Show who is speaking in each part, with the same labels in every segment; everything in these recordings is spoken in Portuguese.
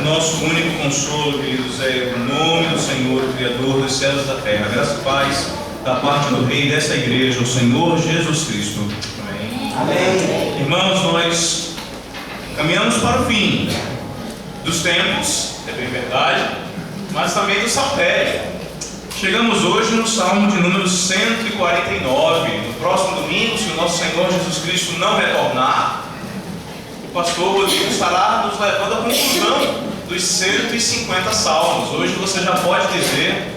Speaker 1: nosso único consolo, queridos, é o nome do Senhor, o Criador dos céus e da terra. Graça e paz da parte do Rei dessa igreja, o Senhor Jesus Cristo. Amém.
Speaker 2: Amém.
Speaker 1: Irmãos, nós caminhamos para o fim dos tempos, é bem verdade, mas também do saltério. Chegamos hoje no Salmo de número 149. No próximo domingo, se o nosso Senhor Jesus Cristo não retornar, o pastor Rodrigo estará nos levando à conclusão dos 150 salmos. Hoje você já pode dizer,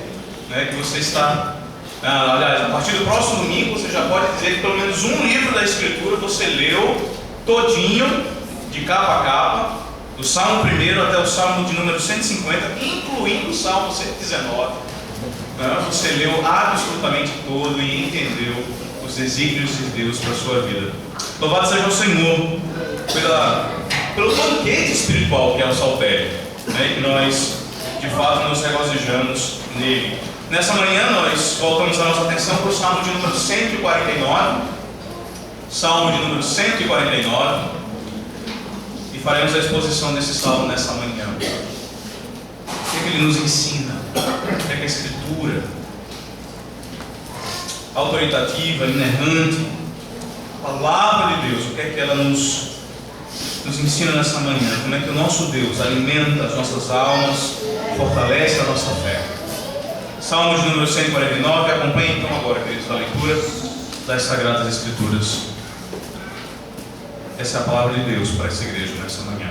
Speaker 1: né, que você está... aliás, a partir do próximo domingo você já pode dizer que pelo menos um livro da Escritura você leu todinho, de capa a capa, do Salmo 1 até o Salmo de número 150, incluindo o Salmo 119. Você leu absolutamente todo e entendeu os desígnios de Deus para a sua vida. Louvado seja o Senhor pelo banquete espiritual que é o saltério, né, que nós de fato nos regozijamos nele. Nessa manhã nós voltamos a nossa atenção para o Salmo de número 149, Salmo de número 149, e faremos a exposição desse salmo nessa manhã. O que ele nos ensina? O que é a Escritura autoritativa, inerrante, a palavra de Deus, o que é que ela nos ensina nessa manhã? Como é que o nosso Deus alimenta as nossas almas, fortalece a nossa fé? Salmo de número 149, acompanhe então agora, queridos, a leitura das Sagradas Escrituras. Essa é a palavra de Deus para essa igreja nessa manhã.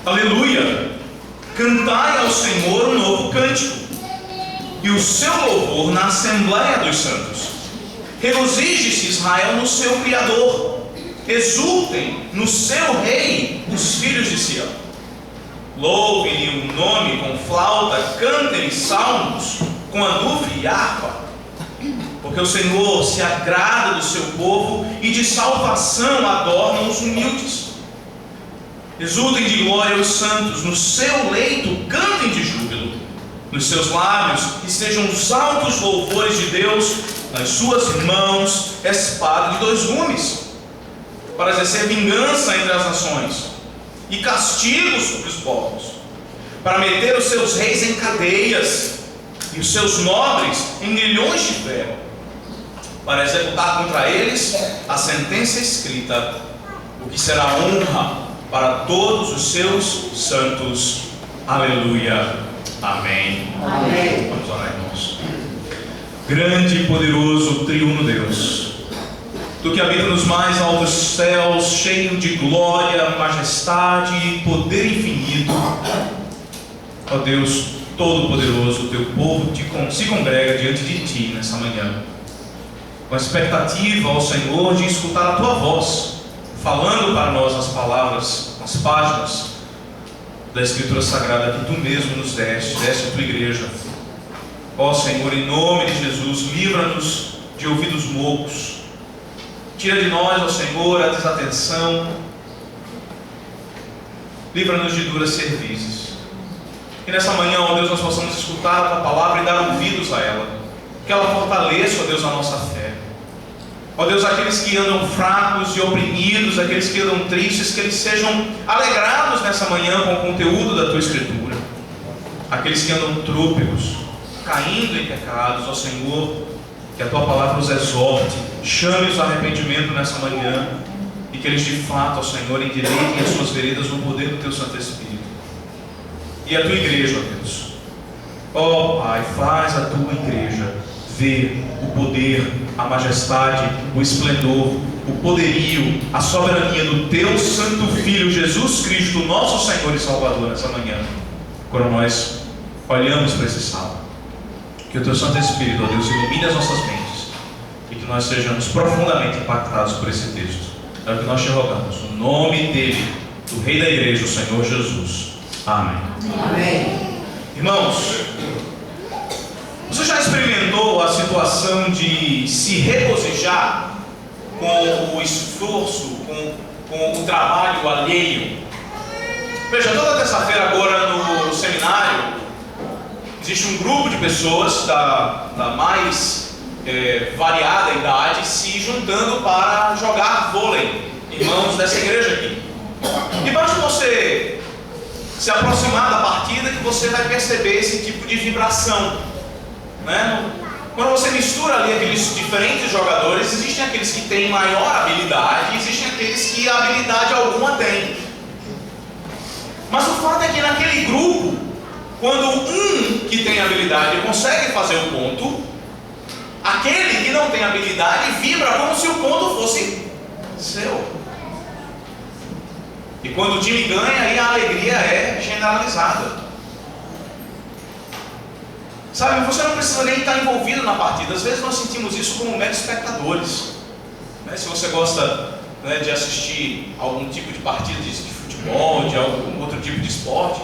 Speaker 1: Aleluia! Cantai ao Senhor um novo cântico, e o seu louvor na Assembleia dos Santos. Regozije-se Israel no seu Criador, exultem no seu Rei os filhos de Sião. Louvem-lhe o nome com flauta, cantem salmos com anufre e harpa, porque o Senhor se agrada do seu povo e de salvação adorna os humildes. Exultem de glória os santos, no seu leito cantem de júbilo, nos seus lábios estejam os altos louvores de Deus, nas suas mãos espada de dois gumes, para exercer vingança entre as nações e castigo sobre os povos, para meter os seus reis em cadeias e os seus nobres em grilhões de ferro, para executar contra eles a sentença escrita, o que será honra para todos os seus santos. Aleluia. Amém.
Speaker 2: Amém.
Speaker 1: Vamos orar, irmãos. Grande e poderoso triuno Deus, Tu que habita nos mais altos céus, cheio de glória, majestade e poder infinito, ó Deus Todo-Poderoso, Teu povo se congrega diante de Ti nessa manhã, com a expectativa, ó Senhor, de escutar a Tua voz, falando para nós as palavras, as páginas da Escritura Sagrada que Tu mesmo nos deste a Tua igreja. Ó Senhor, em nome de Jesus, livra-nos de ouvidos moucos, tira de nós, ó Senhor, a desatenção, livra-nos de duras cervizes. Que nessa manhã, ó Deus, nós possamos escutar a Tua palavra e dar ouvidos a ela, que ela fortaleça, ó Deus, a nossa fé. Ó Deus, aqueles que andam fracos e oprimidos, aqueles que andam tristes, que eles sejam alegrados nessa manhã com o conteúdo da Tua Escritura. Aqueles que andam trôpegos, caindo em pecados, ó Senhor, que a Tua palavra os exorte, chame-os ao arrependimento nessa manhã, e que eles de fato, ó Senhor, endireitem as suas veredas no poder do Teu Santo Espírito. E a Tua igreja, ó Deus, ó Pai, faz a Tua igreja ver o poder, a majestade, o esplendor, o poderio, a soberania do Teu Santo Filho Jesus Cristo, nosso Senhor e Salvador, nessa manhã, quando nós olhamos para esse salmo. Que o Teu Santo Espírito, ó Deus, ilumine as nossas mentes e que nós sejamos profundamente impactados por esse texto. É o que nós te rogamos, no nome dele, do Rei da Igreja, o Senhor Jesus. Amém.
Speaker 2: Amém.
Speaker 1: Irmãos, você já experimentou a situação de se regozijar com o esforço, com o trabalho alheio? Veja, toda terça-feira agora no seminário existe um grupo de pessoas da mais variada idade se juntando para jogar vôlei. irmãos dessa igreja aqui. E basta você se aproximar da partida que você vai perceber esse tipo de vibração, né? Quando você mistura ali aqueles diferentes jogadores, existem aqueles que têm maior habilidade, existem aqueles que habilidade alguma têm. Mas o fato é que naquele grupo, quando um que tem habilidade consegue fazer o ponto, aquele que não tem habilidade vibra como se o ponto fosse seu. E quando o time ganha, aí a alegria é generalizada. Sabe, você não precisa nem estar envolvido na partida. Às vezes nós sentimos isso como meros espectadores, né? Se você gosta, né, de assistir algum tipo de partida de futebol, de algum outro tipo de esporte,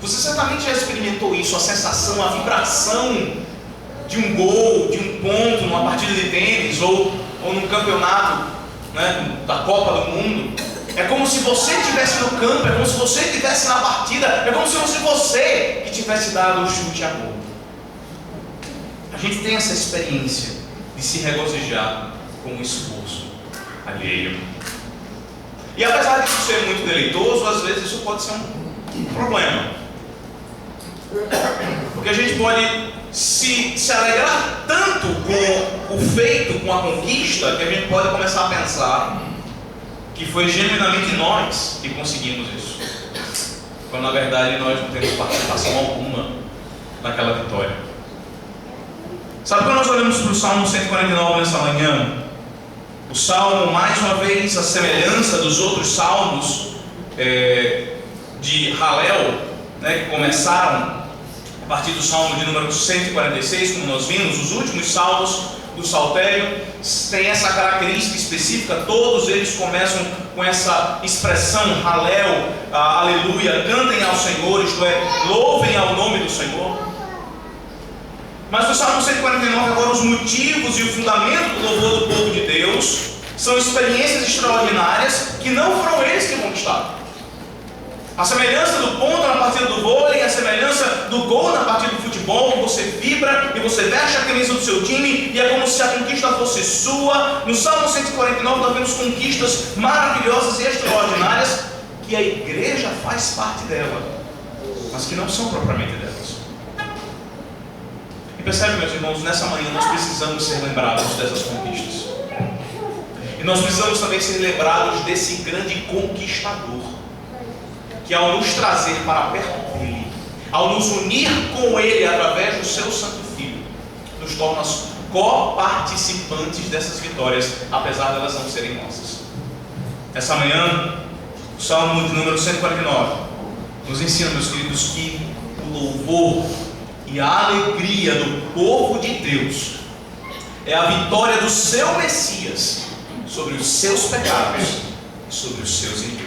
Speaker 1: você certamente já experimentou isso, a sensação, a vibração de um gol, de um ponto numa partida de tênis ou num campeonato, né, da Copa do Mundo. É como se você estivesse no campo, é como se você estivesse na partida, é como se fosse você que tivesse dado o chute a gol. A gente tem essa experiência de se regozijar com o esforço alheio. E apesar disso ser muito deleitoso, às vezes isso pode ser um problema. Porque a gente pode se alegrar tanto com o feito, com a conquista, que a gente pode começar a pensar que foi genuinamente nós que conseguimos isso, quando na verdade nós não temos participação alguma naquela vitória. Sabe, quando nós olhamos para o Salmo 149 nessa manhã, o Salmo, mais uma vez, a semelhança dos outros salmos de Halel, né, que começaram a partir do Salmo de número 146, como nós vimos, os últimos salmos do Saltério têm essa característica específica. Todos eles começam com essa expressão Halel, aleluia, cantem ao Senhor, isto é, louvem ao nome do Senhor. Mas no Salmo 149, agora, os motivos e o fundamento do louvor do povo de Deus são experiências extraordinárias que não foram eles que conquistaram. A semelhança do ponto na partida do vôlei, a semelhança do gol na partida do futebol, você vibra e você veste a camisa do seu time e é como se a conquista fosse sua. No Salmo 149 nós vemos conquistas maravilhosas e extraordinárias que a igreja faz parte dela, mas que não são propriamente delas. E percebe, meus irmãos, nessa manhã nós precisamos ser lembrados dessas conquistas. E nós precisamos também ser lembrados desse grande conquistador, que ao nos trazer para perto dele, ao nos unir com ele através do seu Santo Filho, nos torna coparticipantes dessas vitórias, apesar de elas não serem nossas. Essa manhã, o Salmo de número 149 nos ensina, meus queridos, que o louvor e a alegria do povo de Deus é a vitória do seu Messias sobre os seus pecados e sobre os seus inimigos.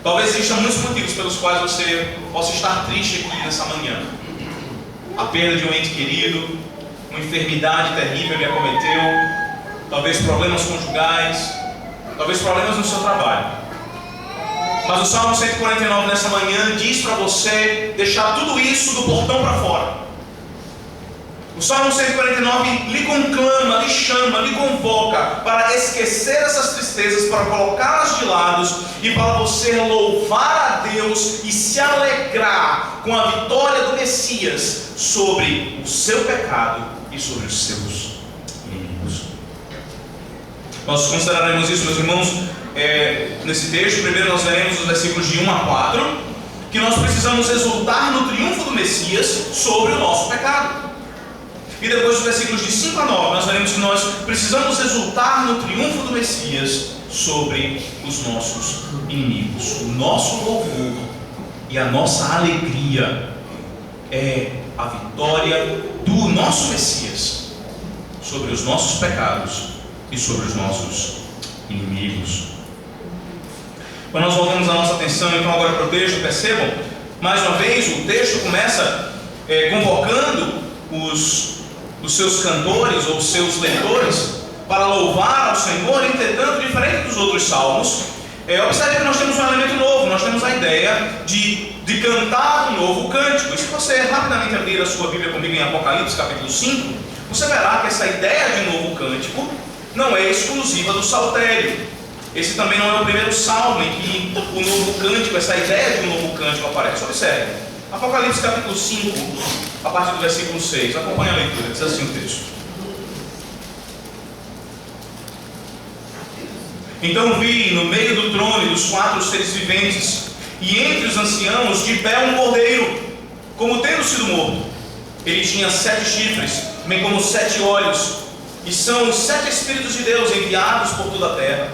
Speaker 1: Talvez existam muitos motivos pelos quais você possa estar triste aqui nessa manhã. A perda de um ente querido, uma enfermidade terrível lhe acometeu, talvez problemas conjugais, talvez problemas no seu trabalho. Mas o Salmo 149 nessa manhã diz para você deixar tudo isso do portão para fora. O Salmo 149 lhe conclama, lhe chama, lhe convoca para esquecer essas tristezas, para colocá-las de lado e para você louvar a Deus e se alegrar com a vitória do Messias sobre o seu pecado e sobre os seus inimigos. Nós consideraremos isso, meus irmãos, nesse texto. Primeiro nós veremos os versículos de 1 a 4, que nós precisamos exultar no triunfo do Messias sobre o nosso pecado. E depois os versículos de 5 a 9, nós veremos que nós precisamos exultar no triunfo do Messias sobre os nossos inimigos. O nosso louvor e a nossa alegria é a vitória do nosso Messias sobre os nossos pecados e sobre os nossos inimigos. Quando nós voltamos a nossa atenção então agora para o texto, percebam, mais uma vez o texto começa convocando os seus cantores ou os seus leitores para louvar ao Senhor. Entretanto, diferente dos outros salmos, observe que nós temos um elemento novo. Nós temos a ideia de cantar um novo cântico. E se você rapidamente abrir a sua Bíblia comigo em Apocalipse capítulo 5, você verá que essa ideia de novo cântico não é exclusiva do saltério. Esse também não é o primeiro salmo em que o novo cântico, essa ideia de um novo cântico aparece. Observe, Apocalipse capítulo 5, a partir do versículo 6. Acompanhe a leitura, diz assim o texto. Então vi no meio do trono e dos 4 seres viventes, e entre os anciãos, de pé um cordeiro, como tendo sido morto. Ele tinha 7 chifres, bem como 7 olhos, e são os 7 Espíritos de Deus enviados por toda a terra.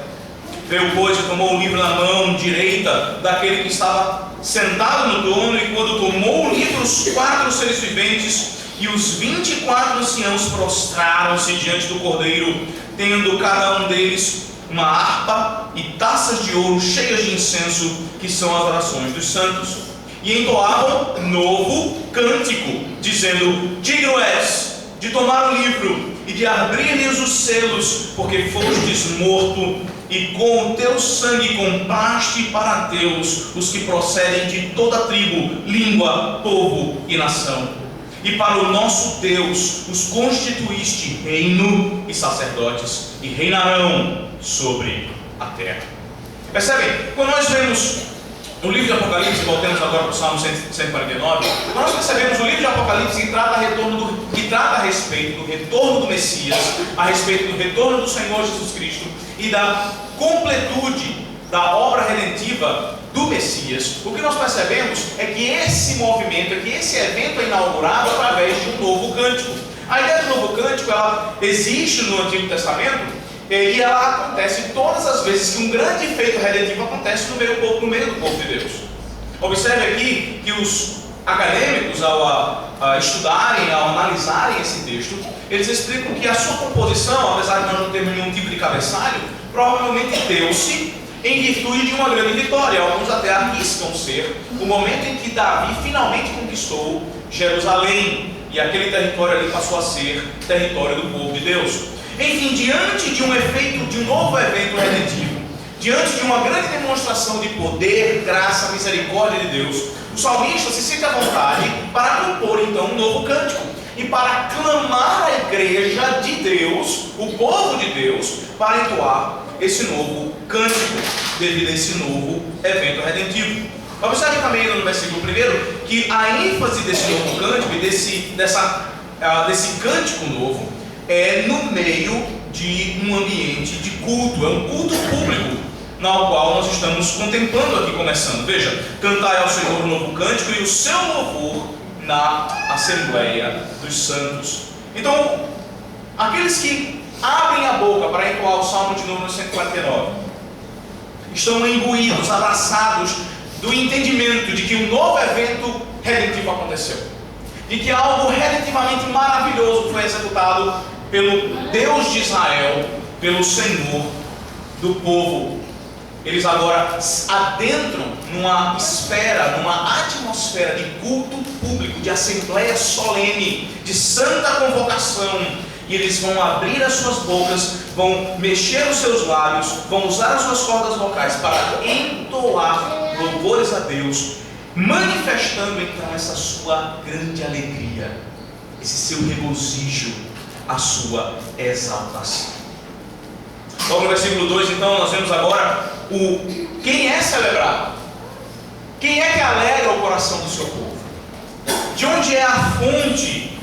Speaker 1: Veio, pois, e tomou o livro na mão direita daquele que estava sentado no trono, e quando tomou o livro, os 4 seres viventes e os 24 anciãos prostraram-se diante do cordeiro, tendo cada um deles uma harpa e taças de ouro cheias de incenso, que são as orações dos santos. E entoavam novo cântico, dizendo: digno és de tomar o livro e de abrir-lhes os selos, porque fostes morto, e com o teu sangue compraste para Deus os que procedem de toda tribo, língua, povo e nação. E para o nosso Deus os constituíste reino e sacerdotes, e reinarão sobre a terra. Percebem? Quando nós vemos no livro de Apocalipse, voltemos agora para o Salmo 149, quando nós percebemos o livro de Apocalipse que trata a respeito do retorno do Messias, a respeito do retorno do Senhor Jesus Cristo e da completude da obra redentiva do Messias, o que nós percebemos é que esse movimento, é que esse evento é inaugurado através de um novo cântico. A ideia do novo cântico, ela existe no Antigo Testamento, e ela acontece todas as vezes que um grande feito redentivo acontece no meio do povo de Deus. Observe aqui que os acadêmicos, ao estudarem, ao analisarem esse texto, eles explicam que a sua composição, apesar de nós não termos nenhum tipo de cabeçalho, provavelmente deu-se em virtude de uma grande vitória. Alguns até arriscam ser o momento em que Davi finalmente conquistou Jerusalém, e aquele território ali passou a ser território do povo de Deus. Enfim, diante de um novo evento redentivo, diante de uma grande demonstração de poder, graça, misericórdia de Deus, o salmista se sente à vontade para compor então um novo cântico e para clamar à igreja de Deus, o povo de Deus, para entoar esse novo cântico devido a esse novo evento redentivo. Observe também no versículo 1 que a ênfase desse novo cântico e desse cântico novo é no meio de um ambiente de culto, é um culto público, no qual nós estamos contemplando aqui, começando. Veja, cantai ao Senhor um novo cântico e o seu louvor na Assembleia dos Santos. Então, aqueles que abrem a boca para entoar o Salmo de número 149 estão imbuídos, abraçados do entendimento de que um novo evento redentivo aconteceu, de que algo redentivamente maravilhoso foi executado pelo Deus de Israel, pelo Senhor do povo. Eles agora adentram numa esfera, numa atmosfera de culto público, de assembleia solene, de santa convocação, e eles vão abrir as suas bocas, vão mexer os seus lábios, vão usar as suas cordas vocais para entoar louvores a Deus, manifestando então essa sua grande alegria, esse seu regozijo, a sua exaltação. Logo no versículo 2, então, nós vemos agora quem é celebrado, quem é que alegra o coração do seu povo, de onde é a fonte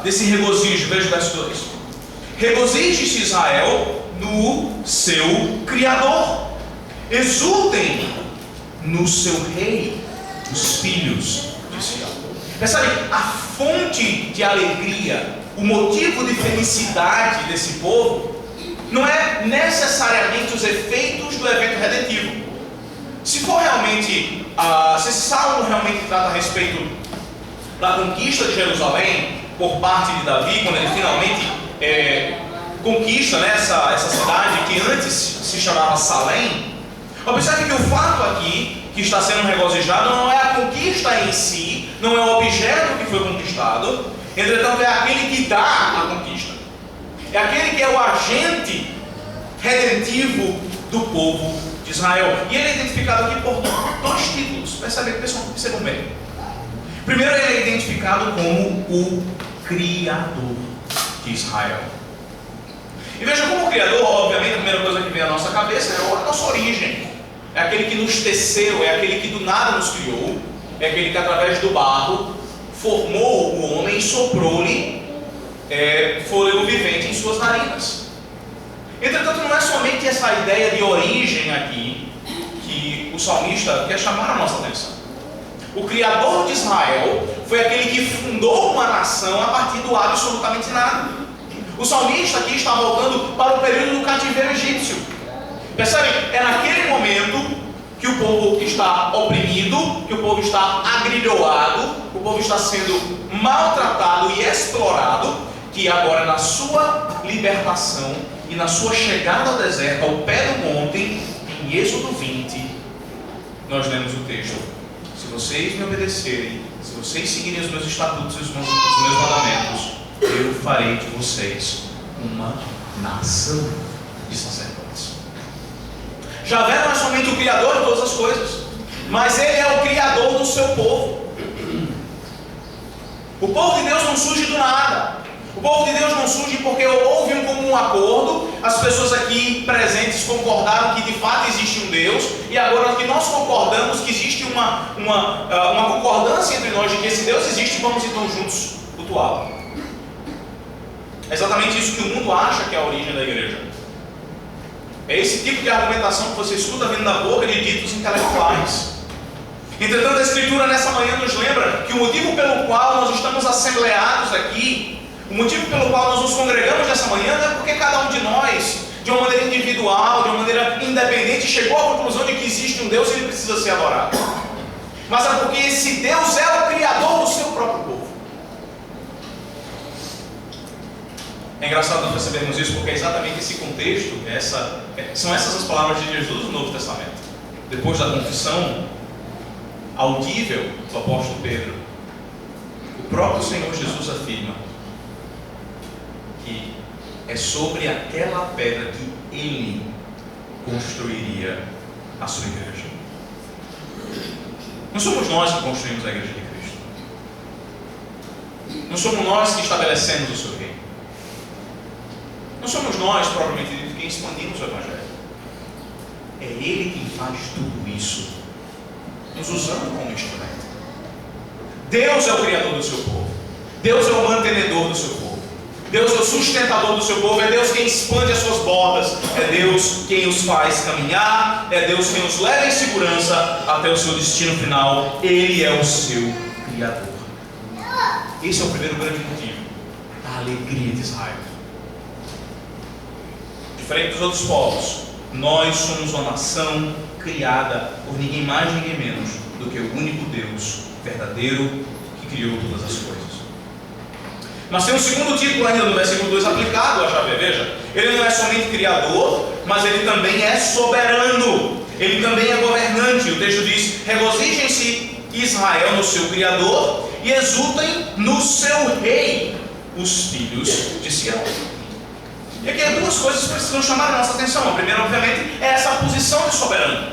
Speaker 1: desse regozijo. Veja o verso 2: regozije-se Israel no seu Criador, exultem no seu Rei, os filhos de Sião. Percebe? A fonte de alegria, o motivo de felicidade desse povo não é necessariamente os efeitos do evento redentivo. Se for realmente, se esse salmo realmente trata a respeito da conquista de Jerusalém por parte de Davi, quando ele finalmente conquista, né, essa cidade que antes se chamava Salém, observe que o fato aqui que está sendo regozijado não é a conquista em si, não é o objeto que foi conquistado, entretanto é aquele que dá a conquista, é aquele que é o agente redentivo do povo de Israel. E ele é identificado aqui por 2 títulos. Percebam bem. Primeiro, ele é identificado como o Criador de Israel. E veja, como Criador, obviamente a primeira coisa que vem à nossa cabeça é a nossa origem. É aquele que nos teceu, é aquele que do nada nos criou, é aquele que através do barro formou o homem e soprou-lhe fôlego vivente em suas narinas. Entretanto, não é somente essa ideia de origem aqui que o salmista quer chamar a nossa atenção. O Criador de Israel foi aquele que fundou uma nação a partir do absolutamente nada. O salmista aqui está voltando para o período do cativeiro egípcio. Percebem? É naquele momento que o povo está oprimido, que o povo está agrilhoado, o povo está sendo maltratado e explorado, que agora na sua libertação e na sua chegada ao deserto, ao pé do monte, em Êxodo 20, nós lemos o texto: se vocês me obedecerem, se vocês seguirem os meus estatutos e os meus mandamentos, eu farei de vocês uma nação de sacerdotes. Javé não é somente o Criador de todas as coisas, mas Ele é o Criador do seu povo. O povo de Deus não surge do nada. O povo de Deus não surge porque houve um comum acordo, as pessoas aqui presentes concordaram que de fato existe um Deus, e agora que nós concordamos que existe uma concordância entre nós de que esse Deus existe, vamos então juntos cultuá-lo. É exatamente isso que o mundo acha que é a origem da igreja. É esse tipo de argumentação que você escuta vindo da boca de ditos intelectuais. Entretanto, a Escritura nessa manhã nos lembra que o motivo pelo qual nós estamos assembleados aqui, o motivo pelo qual nós nos congregamos nessa manhã, não é porque cada um de nós, de uma maneira individual, de uma maneira independente, chegou à conclusão de que existe um Deus e Ele precisa ser adorado. Mas é porque esse Deus é o Criador do seu próprio povo. É engraçado nós percebermos isso porque é exatamente esse contexto, são essas as palavras de Jesus no Novo Testamento. Depois da confissão audível do apóstolo Pedro, o próprio Senhor Jesus afirma que é sobre aquela pedra que Ele construiria a sua igreja. Não somos nós que construímos a igreja de Cristo. Não somos nós que estabelecemos o seu reino. Não somos nós, propriamente dito, quem expandimos o Evangelho. É Ele quem faz tudo isso, nos usando como instrumento. Deus é o Criador do seu povo. Deus é o mantenedor do seu povo. Deus é o sustentador do seu povo. É Deus quem expande as suas bordas. É Deus quem os faz caminhar. É Deus quem os leva em segurança até o seu destino final. Ele é o seu Criador. Esse é o primeiro grande motivo da alegria de Israel. Diferente dos outros povos, nós somos uma nação criada por ninguém mais, ninguém menos do que o único Deus verdadeiro que criou todas as coisas. Mas tem um segundo título ainda no versículo 2 aplicado a Javé. Veja, ele não é somente criador, mas ele também é soberano. Ele também é governante. O texto diz: regozijem-se Israel no seu Criador e exultem no seu rei, os filhos de Sião. E aqui duas coisas que precisam chamar a nossa atenção. A primeira, obviamente, é essa posição de soberano.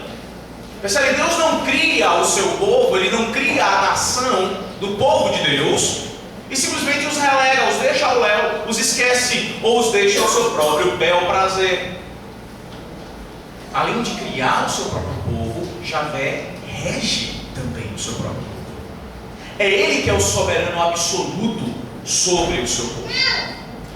Speaker 1: Percebe? Deus não cria o seu povo, Ele não cria a nação do povo de Deus e simplesmente os relega, os deixa ao léu, os esquece ou os deixa ao seu próprio bel prazer. Além de criar o seu próprio povo, Javé rege também o seu próprio povo. É Ele que é o soberano absoluto sobre o seu povo.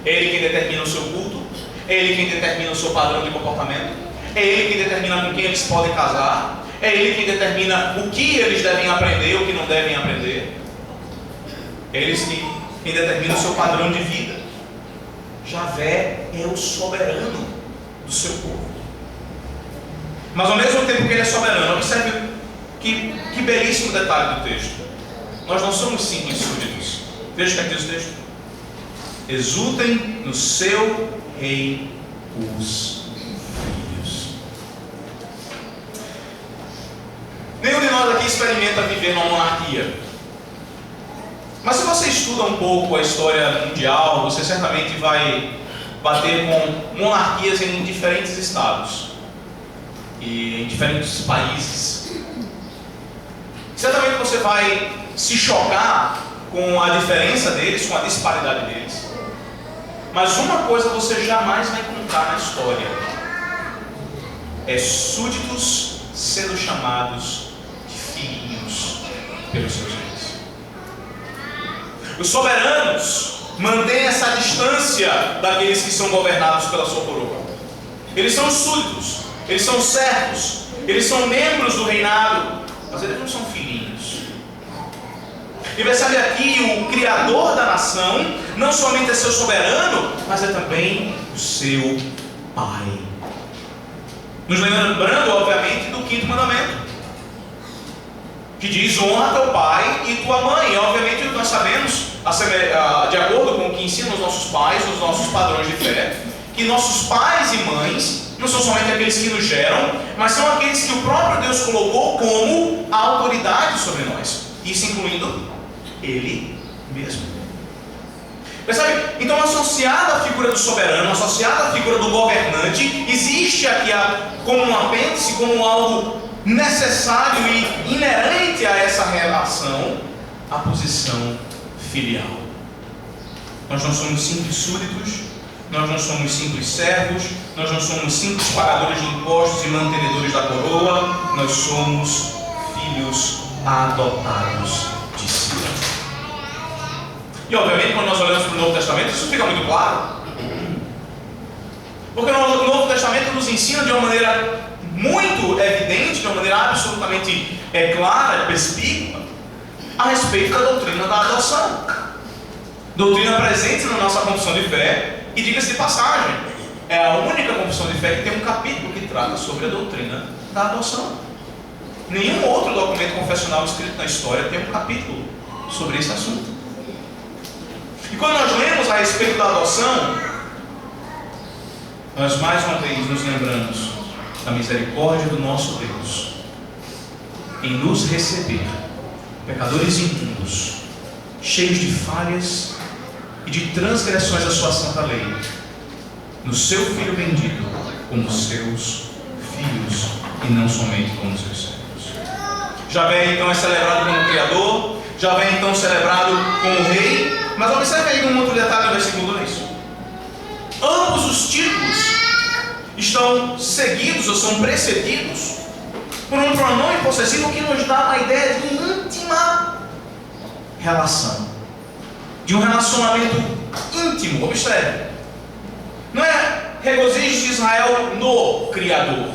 Speaker 1: É Ele quem determina o seu culto, é Ele quem determina o seu padrão de comportamento, é Ele quem determina com quem eles podem casar, é Ele quem determina o que eles devem aprender e o que não devem aprender. É Ele quem determina o seu padrão de vida. Javé é o soberano do seu povo. Mas ao mesmo tempo que Ele é soberano, observe que belíssimo detalhe do texto. Nós não somos simples súditos. Veja o que diz o texto: exultem no seu rei os filhos. Nenhum de nós aqui experimenta viver numa monarquia. Mas se você estuda um pouco a história mundial, você certamente vai bater com monarquias em diferentes estados e em diferentes países. Certamente você vai se chocar com a diferença deles, com a disparidade deles. Mas uma coisa você jamais vai encontrar na história: é súditos sendo chamados de filhinhos pelos seus reis. Os soberanos mantêm essa distância daqueles que são governados pela sua coroa. Eles são súditos, eles são servos, eles são membros do reinado, mas eles não são filhinhos. E percebe aqui, o Criador da nação não somente é seu soberano, mas é também o seu Pai. Nos lembrando, obviamente, do 5º mandamento, que diz: honra teu pai e tua mãe. E obviamente nós sabemos, de acordo com o que ensinam os nossos pais, os nossos padrões de fé, que nossos pais e mães não são somente aqueles que nos geram, mas são aqueles que o próprio Deus colocou como a autoridade sobre nós, isso incluindo Ele mesmo. Percebe? Então, associado à figura do soberano, associado à figura do governante, existe aqui como um apêndice, como algo necessário e inerente a essa relação, a posição filial. Nós não somos simples súditos, nós não somos simples servos, nós não somos simples pagadores de impostos e mantenedores da coroa, nós somos filhos adotados de si. E obviamente, quando nós olhamos para o Novo Testamento, isso fica muito claro. Porque o Novo Testamento nos ensina de uma maneira muito evidente, de uma maneira absolutamente clara, perspícua, a respeito da doutrina da adoção. Doutrina presente na nossa confissão de fé, e diga-se de passagem, é a única confissão de fé que tem um capítulo que trata sobre a doutrina da adoção. Nenhum outro documento confessional escrito na história tem um capítulo sobre esse assunto. E quando nós lemos a respeito da adoção, nós mais uma vez nos lembramos da misericórdia do nosso Deus em nos receber, pecadores imundos, cheios de falhas e de transgressões da sua santa lei, no seu Filho bendito, como seus filhos e não somente como seus servos. Javé então é celebrado como Criador, Javé então celebrado como Rei. Mas observe aí um outro detalhe no versículo 2. Ambos os títulos estão seguidos ou são precedidos por um pronome possessivo que nos dá uma ideia de íntima relação, de um relacionamento íntimo. Observe, não é regozijo de Israel no Criador,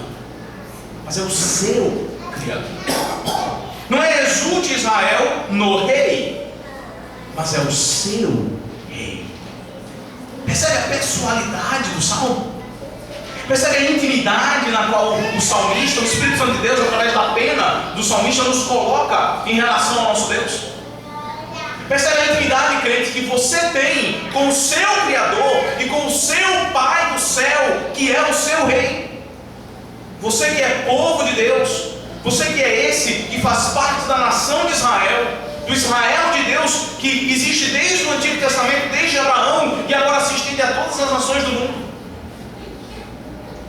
Speaker 1: mas é o seu Criador. Não é exulte Israel no Rei, mas é o seu Rei. Percebe a pessoalidade do Salmo? Percebe a intimidade na qual o salmista, o Espírito Santo de Deus, através da pena do salmista, nos coloca em relação ao nosso Deus? Percebe a intimidade, crente, que você tem com o seu Criador e com o seu Pai do céu, que é o seu Rei. Você que é povo de Deus, você que é esse que faz parte da nação de Israel, do Israel de Deus, que existe desde o Antigo Testamento, desde Abraão, e agora se estende a todas as nações do mundo.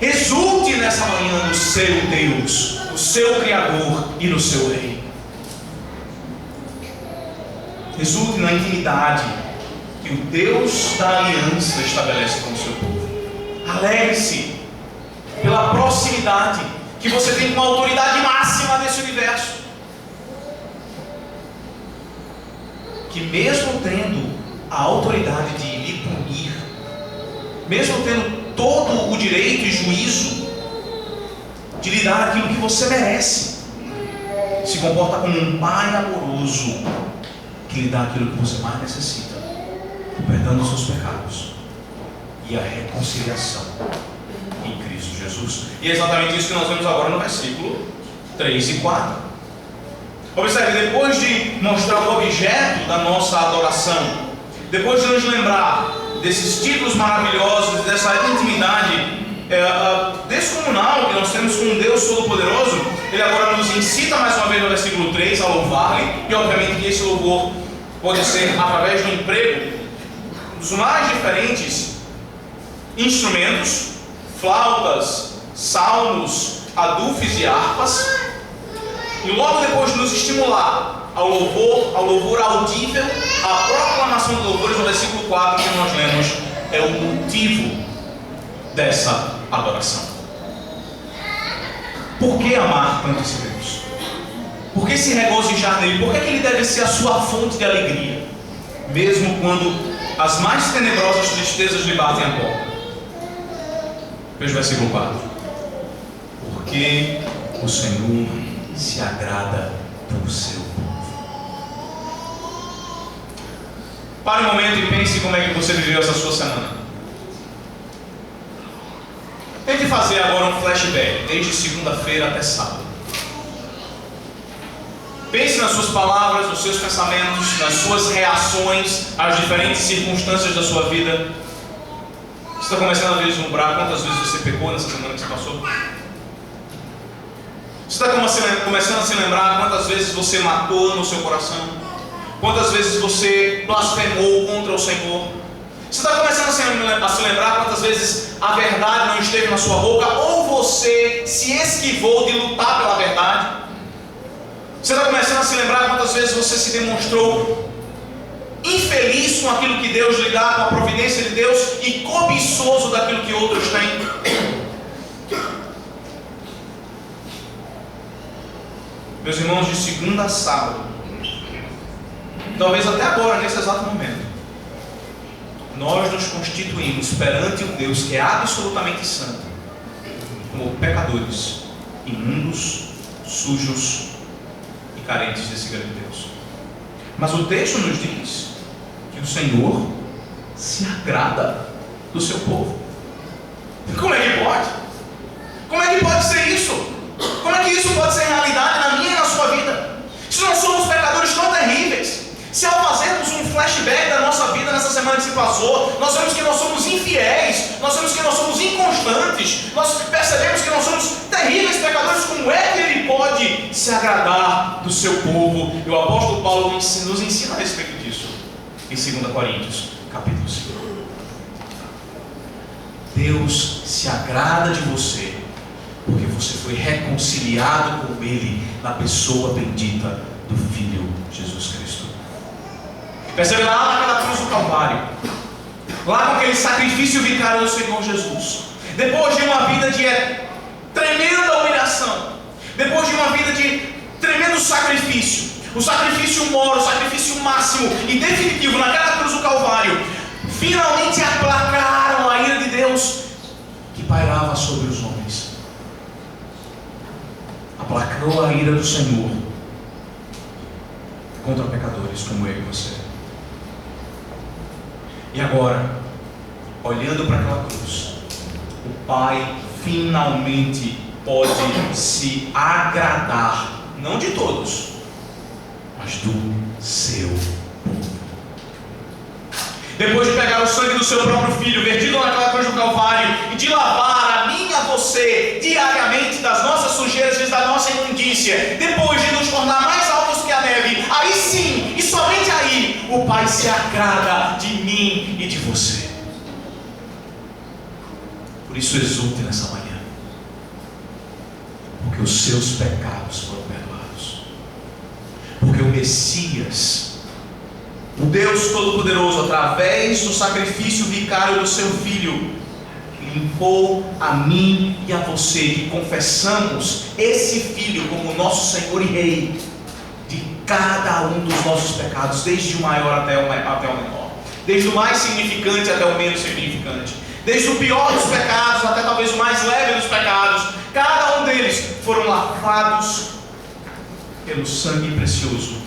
Speaker 1: Exulte nessa manhã no seu Deus, no seu Criador e no seu Rei. Exulte na intimidade que o Deus da aliança estabelece com o seu povo. Alegre-se pela proximidade que você tem com a autoridade máxima desse universo, que mesmo tendo a autoridade de lhe punir, mesmo tendo todo o direito e juízo de lhe dar aquilo que você merece, se comporta como um pai amoroso que lhe dá aquilo que você mais necessita: o perdão dos seus pecados e a reconciliação em Cristo Jesus. E é exatamente isso que nós vemos agora no versículo 3 e 4. Observe, depois de mostrar o objeto da nossa adoração, depois de nos lembrar desses títulos maravilhosos, dessa intimidade descomunal que nós temos com um Deus Todo-Poderoso, Ele agora nos incita mais uma vez no versículo 3 a louvar-lhe, e obviamente que esse louvor pode ser através do emprego dos mais diferentes instrumentos, flautas, salmos, adufes e harpas, e logo depois de nos estimular ao louvor audível, a proclamação de louvores, no versículo 4 que nós lemos: é o motivo dessa adoração. Por que amar tanto esse Deus? Por que se regozijar nele? Por que ele deve ser a sua fonte de alegria, mesmo quando as mais tenebrosas tristezas lhe batem a porta? Veja o versículo 4. Porque o Senhor se agrada do seu povo. Pare um momento e pense como é que você viveu essa sua semana. Tente fazer agora um flashback, desde segunda-feira até sábado. Pense nas suas palavras, nos seus pensamentos, nas suas reações às diferentes circunstâncias da sua vida. Você está começando a vislumbrar quantas vezes você pecou nessa semana que você passou? Você está começando a se lembrar quantas vezes você matou no seu coração? Quantas vezes você blasfemou contra o Senhor? Você está começando a se lembrar quantas vezes a verdade não esteve na sua boca, ou você se esquivou de lutar pela verdade? Você está começando a se lembrar quantas vezes você se demonstrou infeliz com aquilo que Deus lhe dá, com a providência de Deus, e cobiçoso daquilo que outros têm? Meus irmãos, de segunda a sábado, talvez até agora, nesse exato momento, nós nos constituímos perante um Deus que é absolutamente santo, como pecadores, imundos, sujos e carentes desse grande Deus. Mas o texto nos diz que o Senhor se agrada do seu povo. Como é que pode? Como é que pode ser isso? Como é que isso pode ser realidade na minha e na sua vida? Se nós somos pecadores tão terríveis, se ao fazermos um flashback da nossa vida nessa semana que se passou, nós vemos que nós somos infiéis, nós vemos que nós somos inconstantes, nós percebemos que nós somos terríveis pecadores, como é que Ele pode se agradar do seu povo? E o apóstolo Paulo nos ensina a respeito disso, em 2 Coríntios, capítulo 5. Deus se agrada de você, porque você foi reconciliado com Ele na pessoa bendita do Filho Jesus Cristo. Percebe lá naquela cruz do Calvário, lá com aquele sacrifício vicário do Senhor Jesus, depois de uma vida de tremenda humilhação, depois de uma vida de tremendo sacrifício, o sacrifício maior, o sacrifício máximo e definitivo naquela cruz do Calvário, finalmente aplacaram a ira de Deus que pairava sobre os homens. Aplacou a ira do Senhor contra pecadores como eu e você. E agora, olhando para aquela cruz, o Pai finalmente pode se agradar, não de todos, mas do seu povo. Depois de pegar o sangue do seu próprio Filho, vertido naquela cruz do Calvário, e de lavar a mim e a você diariamente das nossas sujeiras e da nossa imundícia, depois de nos tornar mais altos que a neve, aí sim, e somente aí, o Pai se agrada de mim e de você. Por isso exulte nessa manhã, porque os seus pecados foram perdoados, porque o Messias, o Deus Todo-Poderoso, através do sacrifício vicário do seu Filho, limpou a mim e a você, que confessamos esse Filho como nosso Senhor e Rei, de cada um dos nossos pecados, desde o maior até o menor, desde o mais significante até o menos significante, desde o pior dos pecados até talvez o mais leve dos pecados. Cada um deles foram lavados pelo sangue precioso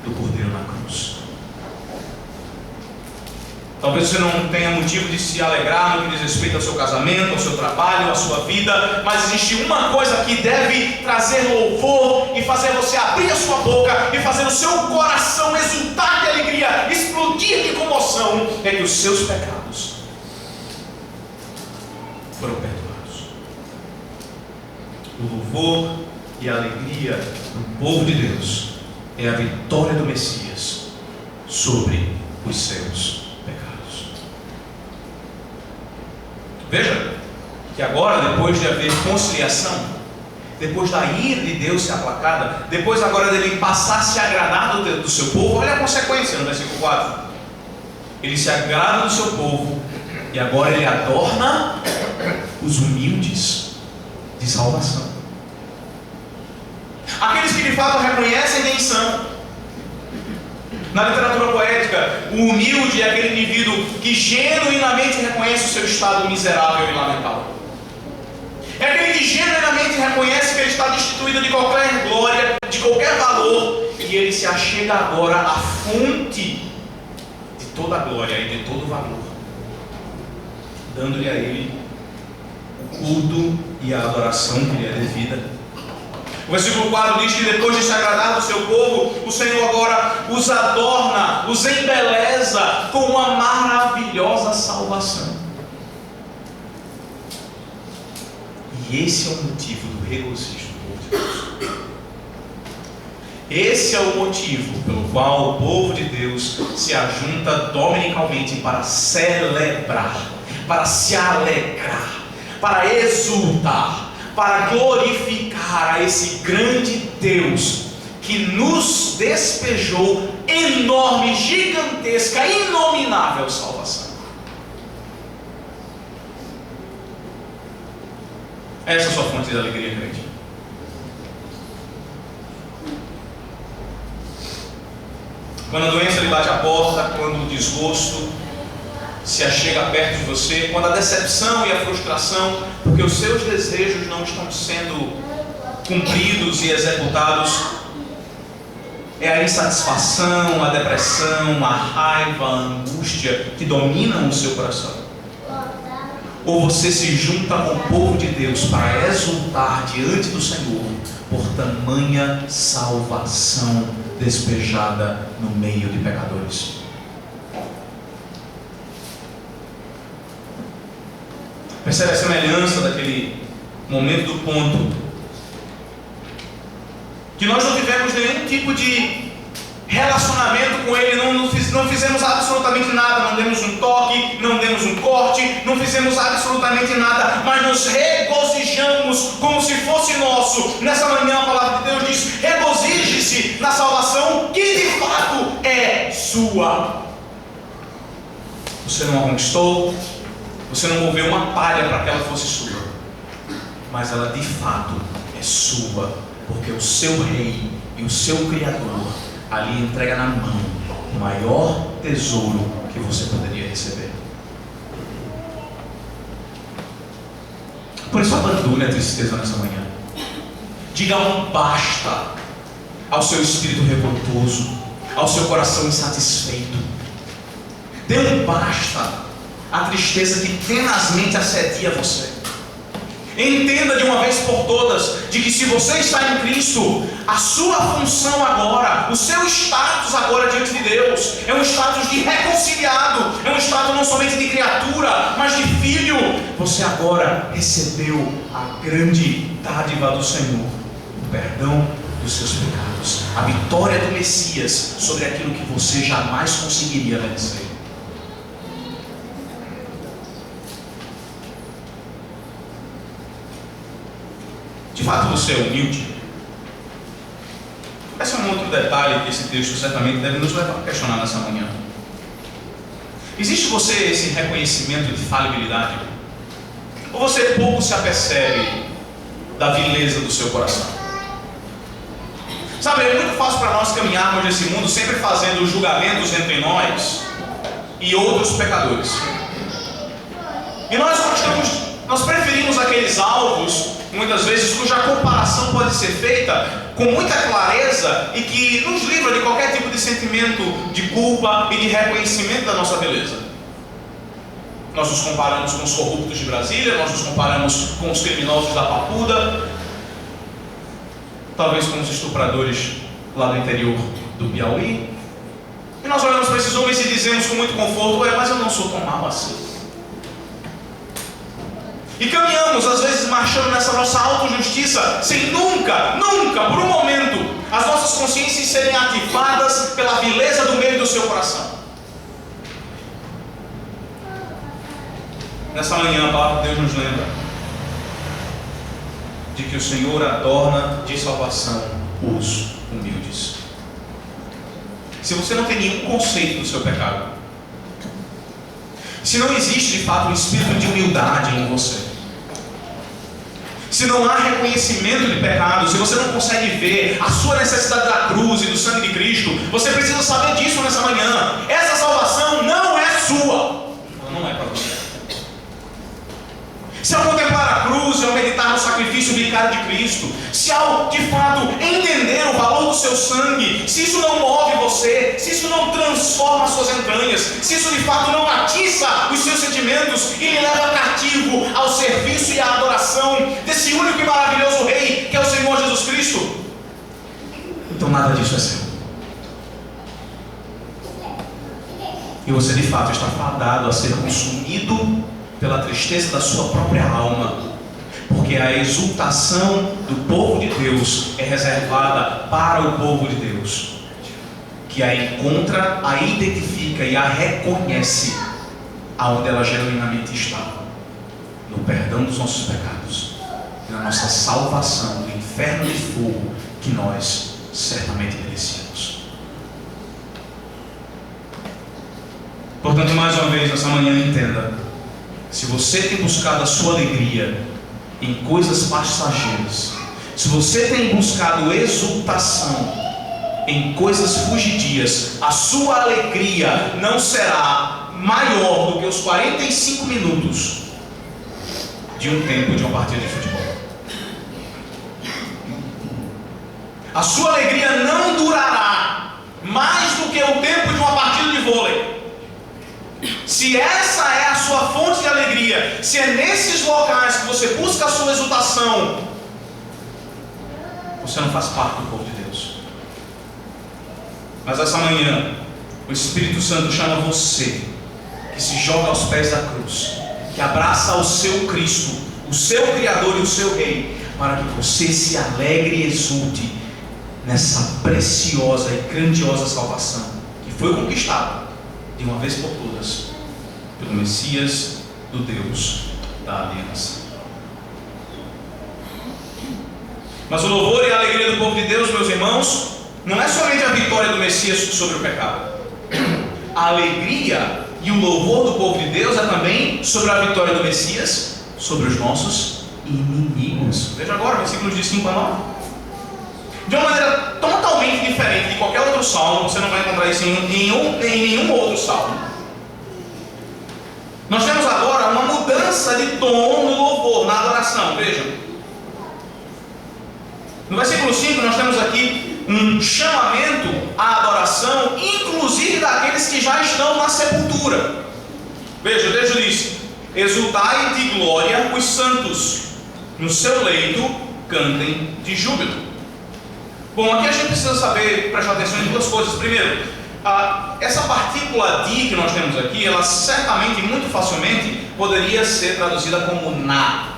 Speaker 1: do Cordeiro na cruz. Talvez você não tenha motivo de se alegrar no que diz respeito ao seu casamento, ao seu trabalho, à sua vida, mas existe uma coisa que deve trazer louvor e fazer você abrir a sua boca e fazer o seu coração exultar de alegria, explodir de comoção, é que os seus pecados foram perdoados. O louvor e a alegria do povo de Deus é a vitória do Messias sobre os seus pecados. Veja que agora, depois de haver conciliação, depois da ira de Deus ser aplacada, depois agora dele passar a se agradar do seu povo, olha a consequência no versículo 4. Ele se agrada do seu povo E agora Ele adorna os humildes de salvação. Aqueles que de fato reconhecem quem são. Na literatura poética, o humilde é aquele indivíduo que genuinamente reconhece o seu estado miserável e lamentável. É aquele que genuinamente reconhece que ele está destituído de qualquer glória, de qualquer valor, e ele se achega agora à fonte de toda a glória e de todo o valor, dando-lhe a ele o culto e a adoração que lhe é devida. O versículo 4 diz que depois de se agradar do seu povo, o Senhor agora os adorna, os embeleza com uma maravilhosa salvação. E esse é o motivo do regozijo do povo de Deus. Esse é o motivo pelo qual o povo de Deus se ajunta dominicalmente para celebrar, para se alegrar, para exultar, para glorificar a esse grande Deus que nos despejou enorme, gigantesca, inominável salvação. Essa é a sua fonte de alegria, crente. Quando a doença lhe bate a porta, quando o desgosto se achega perto de você, quando a decepção e a frustração, porque os seus desejos não estão sendo cumpridos e executados, é a insatisfação, a depressão, a raiva, a angústia que dominam o seu coração. Ou você se junta com o povo de Deus para exultar diante do Senhor por tamanha salvação despejada no meio de pecadores. Percebe a semelhança daquele momento do ponto? Que nós não tivemos nenhum tipo de relacionamento com Ele, não fizemos absolutamente nada, não demos um toque, não demos um corte, não fizemos absolutamente nada, mas nos regozijamos como se fosse nosso. Nessa manhã a palavra de Deus diz: regozije-se na salvação que de fato é sua. Você não a conquistou, você não moveu uma palha para que ela fosse sua, mas ela de fato é sua, porque o seu Rei e o seu Criador ali entrega na mão o maior tesouro que você poderia receber. Por isso abandone a tristeza nessa manhã. Diga um basta ao seu espírito revoltoso, ao seu coração insatisfeito. Dê um basta à tristeza que tenazmente assedia você. Entenda de uma vez por todas de que se você está em Cristo, a sua função agora, o seu status agora diante de Deus é um status de reconciliado, é um status não somente de criatura, mas de filho. Você agora recebeu a grande dádiva do Senhor, o perdão dos seus pecados, a vitória do Messias sobre aquilo que você jamais conseguiria vencer. De fato você é humilde? Esse é um outro detalhe que esse texto certamente deve nos levar a questionar nessa manhã. Existe você esse reconhecimento de falibilidade? Ou você pouco se apercebe da vileza do seu coração? Sabe, é muito fácil para nós caminharmos nesse mundo sempre fazendo julgamentos entre nós e outros pecadores. E nós preferimos aqueles alvos, muitas vezes, cuja comparação pode ser feita com muita clareza e que nos livra de qualquer tipo de sentimento de culpa e de reconhecimento da nossa beleza. Nós nos comparamos com os corruptos de Brasília, nós nos comparamos com os criminosos da Papuda, talvez com os estupradores lá do interior do Piauí, e nós olhamos para esses homens e dizemos com muito conforto: mas eu não sou tão mal assim. E caminhamos, às vezes, marchando nessa nossa autojustiça, sem nunca, por um momento, as nossas consciências serem ativadas pela vileza do meio do seu coração. Nessa manhã, a palavra de Deus nos lembra de que o Senhor adorna de salvação os humildes. Se você não tem nenhum conceito do seu pecado, se não existe de fato um espírito de humildade em você, se não há reconhecimento de pecado, se você não consegue ver a sua necessidade da cruz e do sangue de Cristo, você precisa saber disso nessa manhã. Essa salvação não é sua, ela não é para você. Se ao contemplar a cruz e ao meditar no sacrifício vicário de Cristo, se ao de fato entender o valor do seu sangue, se isso não move você, se isso não transforma as suas entranhas, se isso de fato não atiça os seus sentimentos e lhe leva cativo ao serviço e à adoração desse único e maravilhoso Rei que é o Senhor Jesus Cristo, então nada disso é seu. E você de fato está fadado a ser consumido pela tristeza da sua própria alma, porque a exultação do povo de Deus é reservada para o povo de Deus, que a encontra, a identifica e a reconhece aonde ela genuinamente está, no perdão dos nossos pecados e na nossa salvação do inferno de fogo que nós certamente merecíamos. Portanto, mais uma vez, nessa manhã, entenda: se você tem buscado a sua alegria em coisas passageiras, se você tem buscado exultação em coisas fugidias, a sua alegria não será maior do que os 45 minutos de um tempo de uma partida de futebol. A sua alegria não durará mais do que o tempo de uma partida de vôlei. Se essa é a sua fonte de alegria, se é nesses locais que você busca a sua exultação, você não faz parte do povo de Deus. Mas essa manhã, o Espírito Santo chama você, que se joga aos pés da cruz, que abraça o seu Cristo, o seu Criador e o seu Rei, para que você se alegre e exulte nessa preciosa e grandiosa salvação que foi conquistada de uma vez por todas pelo Messias, do Deus da aliança. Mas o louvor e a alegria do povo de Deus, meus irmãos, não é somente a vitória do Messias sobre o pecado. A alegria e o louvor do povo de Deus é também sobre a vitória do Messias sobre os nossos inimigos. Veja agora, versículos de 5 a 9. De uma maneira totalmente diferente de qualquer outro salmo, você não vai encontrar isso em nenhum outro salmo. Nós temos agora uma mudança de tom no louvor, na adoração. Vejam. No versículo 5 nós temos aqui um chamamento à adoração, inclusive daqueles que já estão na sepultura. Veja, o texto diz: exultai de glória os santos, no seu leito cantem de júbilo. Bom, aqui a gente precisa saber, prestar atenção em duas coisas. Primeiro, essa partícula de que nós temos aqui, ela certamente, muito facilmente, poderia ser traduzida como na.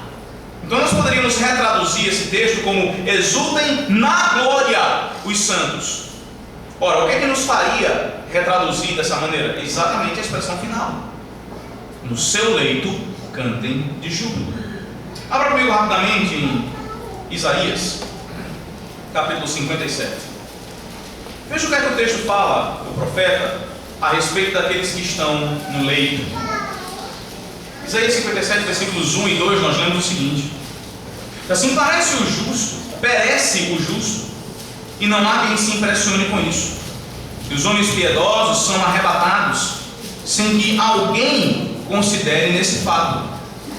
Speaker 1: Então nós poderíamos retraduzir esse texto como: exultem na glória os santos. Ora, o que é que nos faria retraduzir dessa maneira? Exatamente a expressão final: no seu leito cantem de júbilo. Abra comigo rapidamente em Isaías capítulo 57. Veja o que é que o texto fala, o profeta, a respeito daqueles que estão no leito. Isaías 57, versículos 1 e 2, nós lemos o seguinte: assim perece o justo, e não há quem se impressione com isso. E os homens piedosos são arrebatados, sem que alguém considere nesse fato,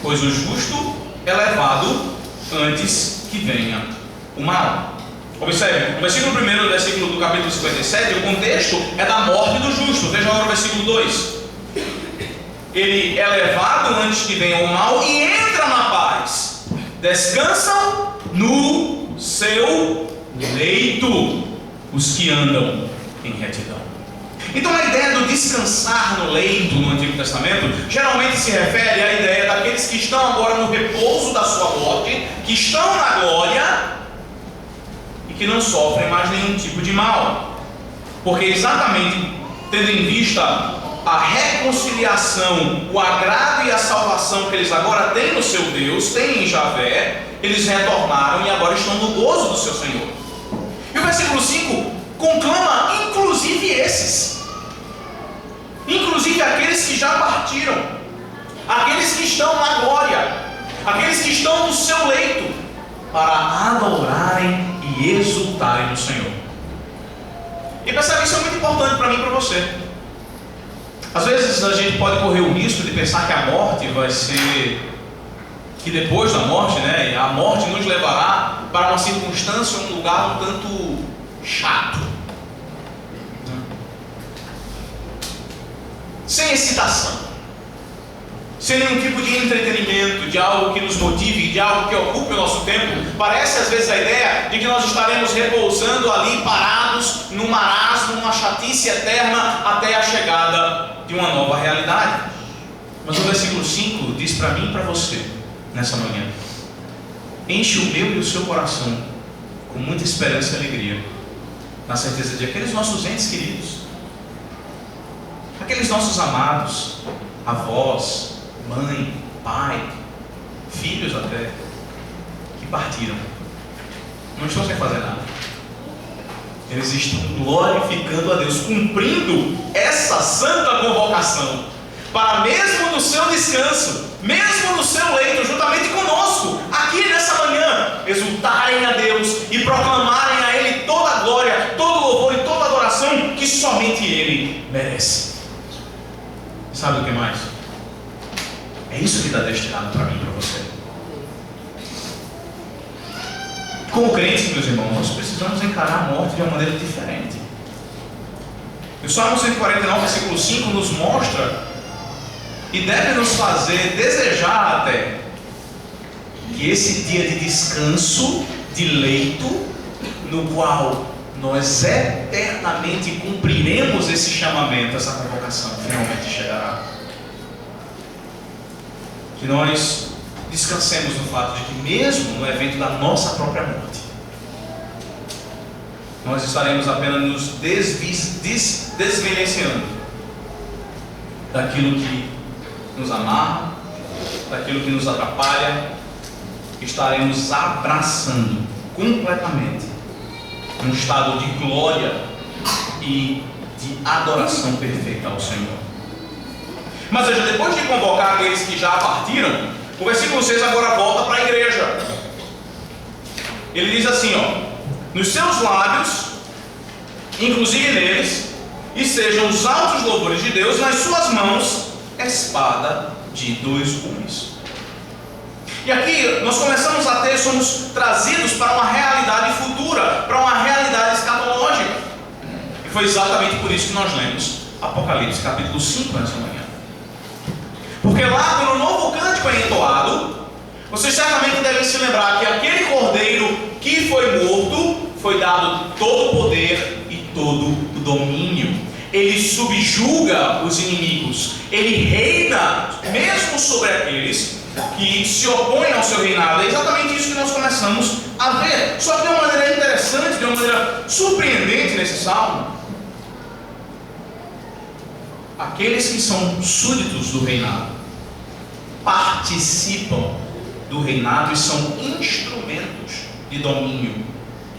Speaker 1: pois o justo é levado antes que venha o mal. Observe, no versículo 1 do versículo do capítulo 57, o contexto é da morte do justo. Veja agora o versículo 2. Ele é levado antes que venha o mal e entra na paz. Descansam no seu leito os que andam em retidão. Então a ideia do descansar no leito no Antigo Testamento geralmente se refere à ideia daqueles que estão agora no repouso da sua morte, que estão na glória e que não sofrem mais nenhum tipo de mal, porque exatamente tendo em vista a reconciliação, o agrado e a salvação que eles agora têm no seu Deus, têm em Javé, eles retornaram e agora estão no gozo do seu Senhor. E o versículo 5 conclama inclusive esses. inclusive aqueles que já partiram, aqueles que estão na glória, aqueles que estão no seu leito, para adorarem e exultarem no Senhor. E percebe, isso é muito importante para mim e para você. Às vezes a gente pode correr o risco de pensar que a morte vai ser, que depois da morte, né, a morte nos levará para uma circunstância, um lugar um tanto chato, sem excitação, sem nenhum tipo de entretenimento, de algo que nos motive, de algo que ocupe o nosso tempo. Parece às vezes a ideia de que nós estaremos repousando ali, parados, num marasmo, numa chatice eterna, até a chegada de uma nova realidade. Mas o versículo 5 diz para mim e para você, nessa manhã: enche o meu e o seu coração com muita esperança e alegria, na certeza de aqueles nossos entes queridos, aqueles nossos amados, avós, mãe, pai, filhos até, que partiram, não estão sem fazer nada. Eles estão glorificando a Deus, cumprindo essa santa convocação, para mesmo no seu descanso, mesmo no seu leito, juntamente conosco, aqui nessa manhã, exultarem a Deus e proclamarem a Ele toda a glória, todo louvor e toda adoração que somente Ele merece. Sabe o que mais? É isso que está destinado para mim e para você. Como crentes, meus irmãos, nós precisamos encarar a morte de uma maneira diferente. O Salmo 149, versículo 5 nos mostra e deve nos fazer desejar até que esse dia de descanso, de leito, no qual nós eternamente cumpriremos esse chamamento, essa convocação, finalmente chegará. Que nós descansemos no fato de que mesmo no evento da nossa própria morte, nós estaremos apenas nos desvencilhando daquilo que nos amarra, daquilo que nos atrapalha. Estaremos abraçando completamente um estado de glória e de adoração perfeita ao Senhor. Mas veja, depois de convocar aqueles que já partiram, o versículo 6 agora volta para a igreja. Ele diz assim, nos seus lábios, inclusive neles, estejam os altos louvores de Deus, nas suas mãos, espada de dois gumes. E aqui nós começamos a ter, somos trazidos para uma realidade futura, para uma realidade escatológica. E foi exatamente por isso que nós lemos Apocalipse capítulo 5 nessa manhã. Porque lá, quando o novo cântico é entoado, vocês certamente devem se lembrar que aquele cordeiro que foi morto, foi dado todo o poder e todo o domínio. Ele subjuga os inimigos, ele reina mesmo sobre aqueles que se opõem ao seu reinado. É exatamente isso que nós começamos a ver, só que de uma maneira interessante, de uma maneira surpreendente nesse salmo. Aqueles que são súditos do reinado participam do reinado e são instrumentos de domínio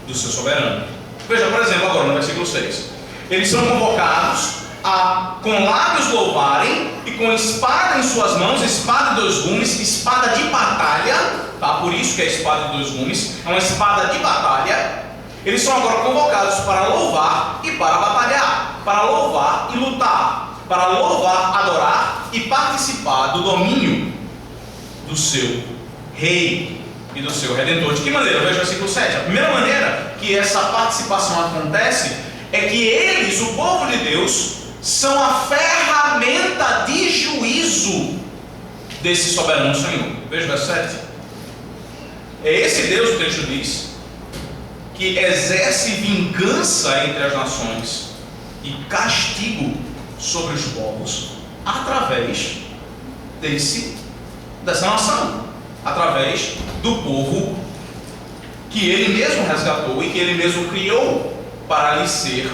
Speaker 1: do seu soberano. Veja, por exemplo, agora no versículo 6, eles são convocados a com lábios louvarem e com espada em suas mãos, espada de dois gumes, espada de batalha, tá? Por isso que é espada de dois gumes, é uma espada de batalha. Eles são agora convocados para louvar e para batalhar, para louvar e lutar, para louvar, adorar e participar do domínio do seu rei e do seu redentor. De que maneira? Veja o versículo 7. A primeira maneira que essa participação acontece é que eles, o povo de Deus, são a ferramenta de juízo desse soberano Senhor. Veja o verso 7. É esse Deus, o texto diz, que exerce vingança entre as nações e castigo sobre os povos através dessa nação, através do povo que ele mesmo resgatou e que ele mesmo criou para lhe ser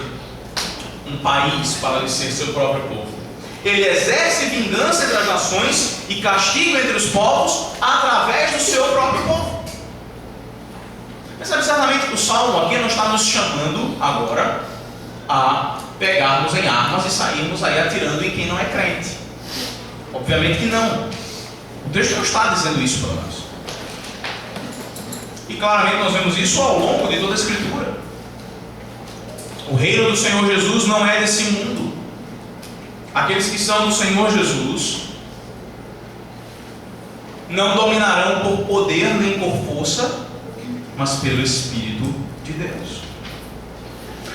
Speaker 1: um país, para lhe ser seu próprio povo. Ele exerce vingança entre as nações e castigo entre os povos através do seu próprio povo. Percebe certamente que o Salmo aqui não está nos chamando agora a pegarmos em armas e sairmos aí atirando em quem não é crente. Obviamente que não. O texto não está dizendo isso para nós. E claramente nós vemos isso ao longo de toda a Escritura. O reino do Senhor Jesus não é desse mundo. Aqueles que são do Senhor Jesus não dominarão por poder nem por força, mas pelo Espírito de Deus.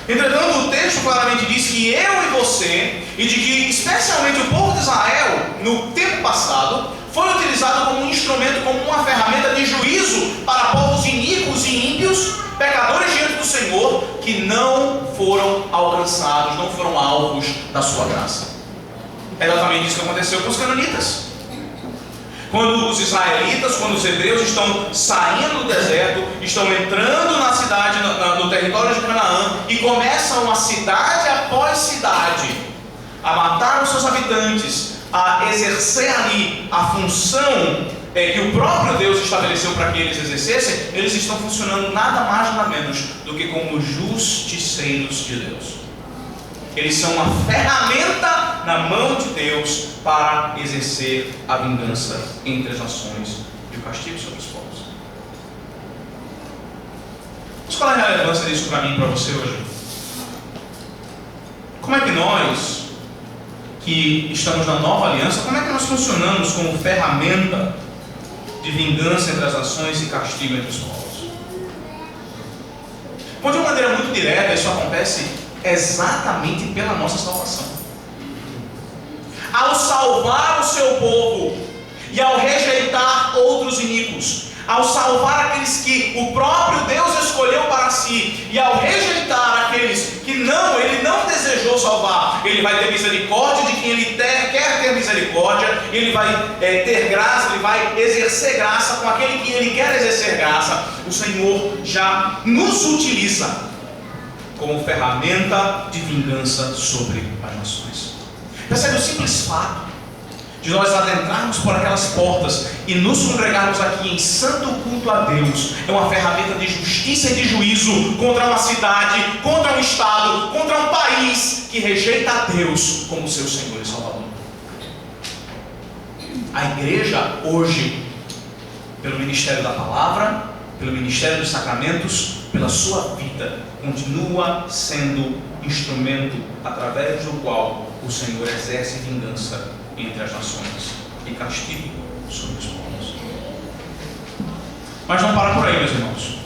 Speaker 1: Entretanto, o texto claramente diz que eu e você, e de que especialmente o povo de Israel, no tempo passado, foi utilizado como um instrumento, como uma ferramenta de juízo para povos iníquos e ímpios, pecadores diante do Senhor, que não foram alcançados, não foram alvos da sua graça. É exatamente isso que aconteceu com os cananitas. Quando os israelitas, quando os hebreus estão saindo do deserto, estão entrando na cidade, no território de Canaã, e começam a cidade após cidade a matar os seus habitantes, a exercer ali a função que o próprio Deus estabeleceu para que eles exercessem, eles estão funcionando nada mais nada menos do que como justiceiros de Deus. Eles são uma ferramenta na mão de Deus para exercer a vingança entre as nações e o castigo sobre os povos. Mas qual é a relevância disso para mim e para você hoje? Como é que nós, que estamos na nova aliança, como é que nós funcionamos como ferramenta de vingança entre as nações e castigo entre os povos? Bom, de uma maneira muito direta, isso acontece exatamente pela nossa salvação. Ao salvar o seu povo e ao rejeitar outros iníquos, ao salvar aqueles que o próprio Deus escolheu para si, e ao rejeitar aqueles que ele não desejou salvar, ele vai ter misericórdia de quem ele quer ter misericórdia, ele vai ter graça, ele vai exercer graça com aquele que ele quer exercer graça. O Senhor já nos utiliza como ferramenta de vingança sobre as nações. Percebe o simples fato de nós adentrarmos por aquelas portas e nos congregarmos aqui em santo culto a Deus é uma ferramenta de justiça e de juízo contra uma cidade, contra um estado, contra um país que rejeita a Deus como seu Senhor e Salvador. A igreja hoje, pelo ministério da palavra, pelo ministério dos sacramentos, pela sua vida, continua sendo instrumento através do qual o Senhor exerce vingança entre as nações e castigo sobre os povos. Mas não para por aí, meus irmãos,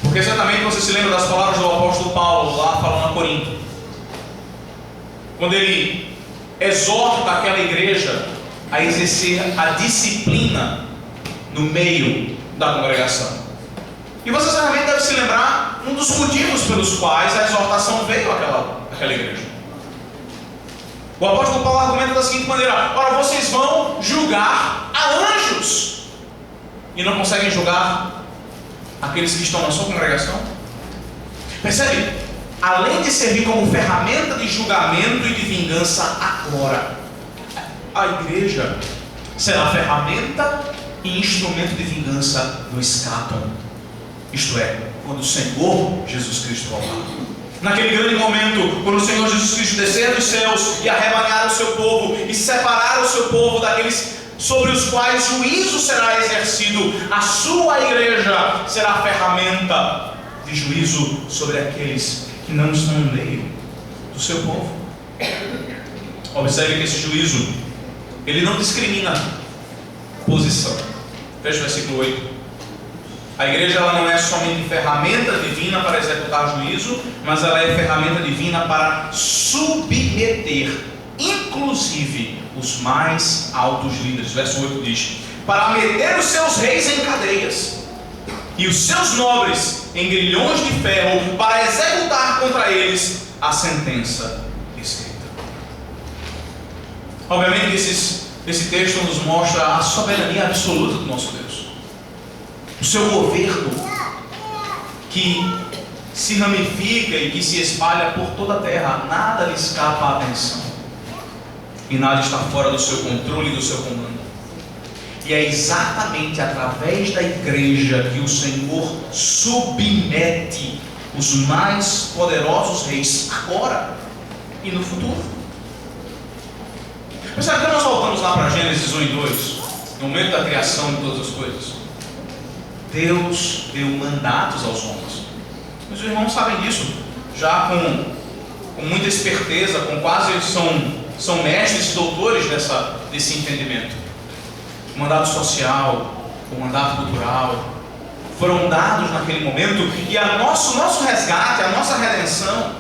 Speaker 1: porque certamente você se lembra das palavras do apóstolo Paulo lá falando a Corinto, quando ele exorta aquela igreja a exercer a disciplina no meio da congregação. E você certamente deve se lembrar um dos motivos pelos quais a exortação veio àquela igreja. O apóstolo Paulo argumenta da seguinte maneira: ora, vocês vão julgar a anjos e não conseguem julgar aqueles que estão na sua congregação? Percebe? Além de servir como ferramenta de julgamento e de vingança agora, a igreja será ferramenta e instrumento de vingança no escatom, isto é, quando o Senhor Jesus Cristo voltar. Naquele grande momento, quando o Senhor Jesus Cristo descer dos céus e arrebanhar o seu povo e separar o seu povo daqueles sobre os quais juízo será exercido, a sua igreja será a ferramenta de juízo sobre aqueles que não estão no meio do seu povo. Observe que esse juízo, ele não discrimina posição. Veja o versículo 8. A igreja ela não é somente ferramenta divina para executar juízo, mas ela é ferramenta divina para submeter, inclusive, os mais altos líderes. Verso 8 diz: para meter os seus reis em cadeias e os seus nobres em grilhões de ferro, para executar contra eles a sentença escrita. Obviamente esse texto nos mostra a soberania absoluta do nosso Deus. O seu governo que se ramifica e que se espalha por toda a terra, nada lhe escapa à atenção e nada está fora do seu controle e do seu comando. E é exatamente através da igreja que o Senhor submete os mais poderosos reis agora e no futuro. Mas sabe que nós voltamos lá para Gênesis 1 e 2, no momento da criação de todas as coisas? Deus deu mandatos aos homens. Os irmãos sabem disso, já com muita esperteza, com quase são mestres e doutores desse entendimento. O mandato social, o mandato cultural, foram dados naquele momento, e nosso resgate, a nossa redenção,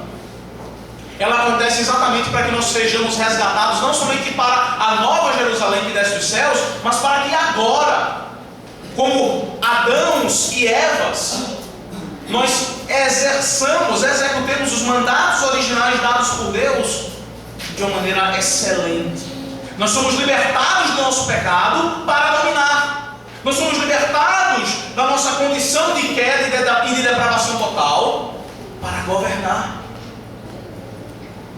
Speaker 1: ela acontece exatamente para que nós sejamos resgatados, não somente para a nova Jerusalém que desce dos céus, mas para que agora, como Adãos e Evas, nós executemos os mandatos originais dados por Deus de uma maneira excelente. Nós somos libertados do nosso pecado para dominar. Nós somos libertados da nossa condição de queda e de depravação total para governar.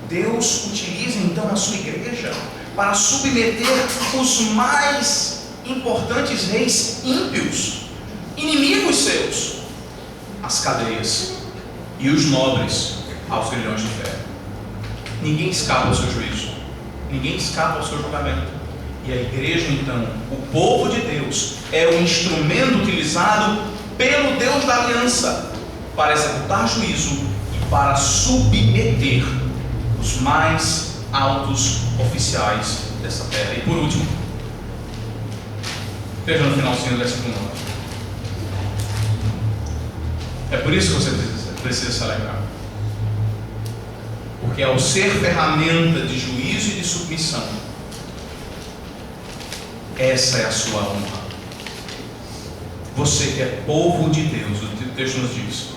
Speaker 1: Deus utiliza então a sua igreja para submeter os mais importantes reis ímpios, inimigos seus, às cadeias, e os nobres aos grilhões de ferro. Ninguém escapa ao seu juízo, ninguém escapa ao seu julgamento. E a igreja, então, o povo de Deus, é o instrumento utilizado pelo Deus da aliança para executar juízo e para submeter os mais altos oficiais dessa terra. E por último, veja no finalzinho do versículo 9. É por isso que você precisa se alegrar. Porque ao ser ferramenta de juízo e de submissão, essa é a sua honra. Você que é povo de Deus, o texto nos diz,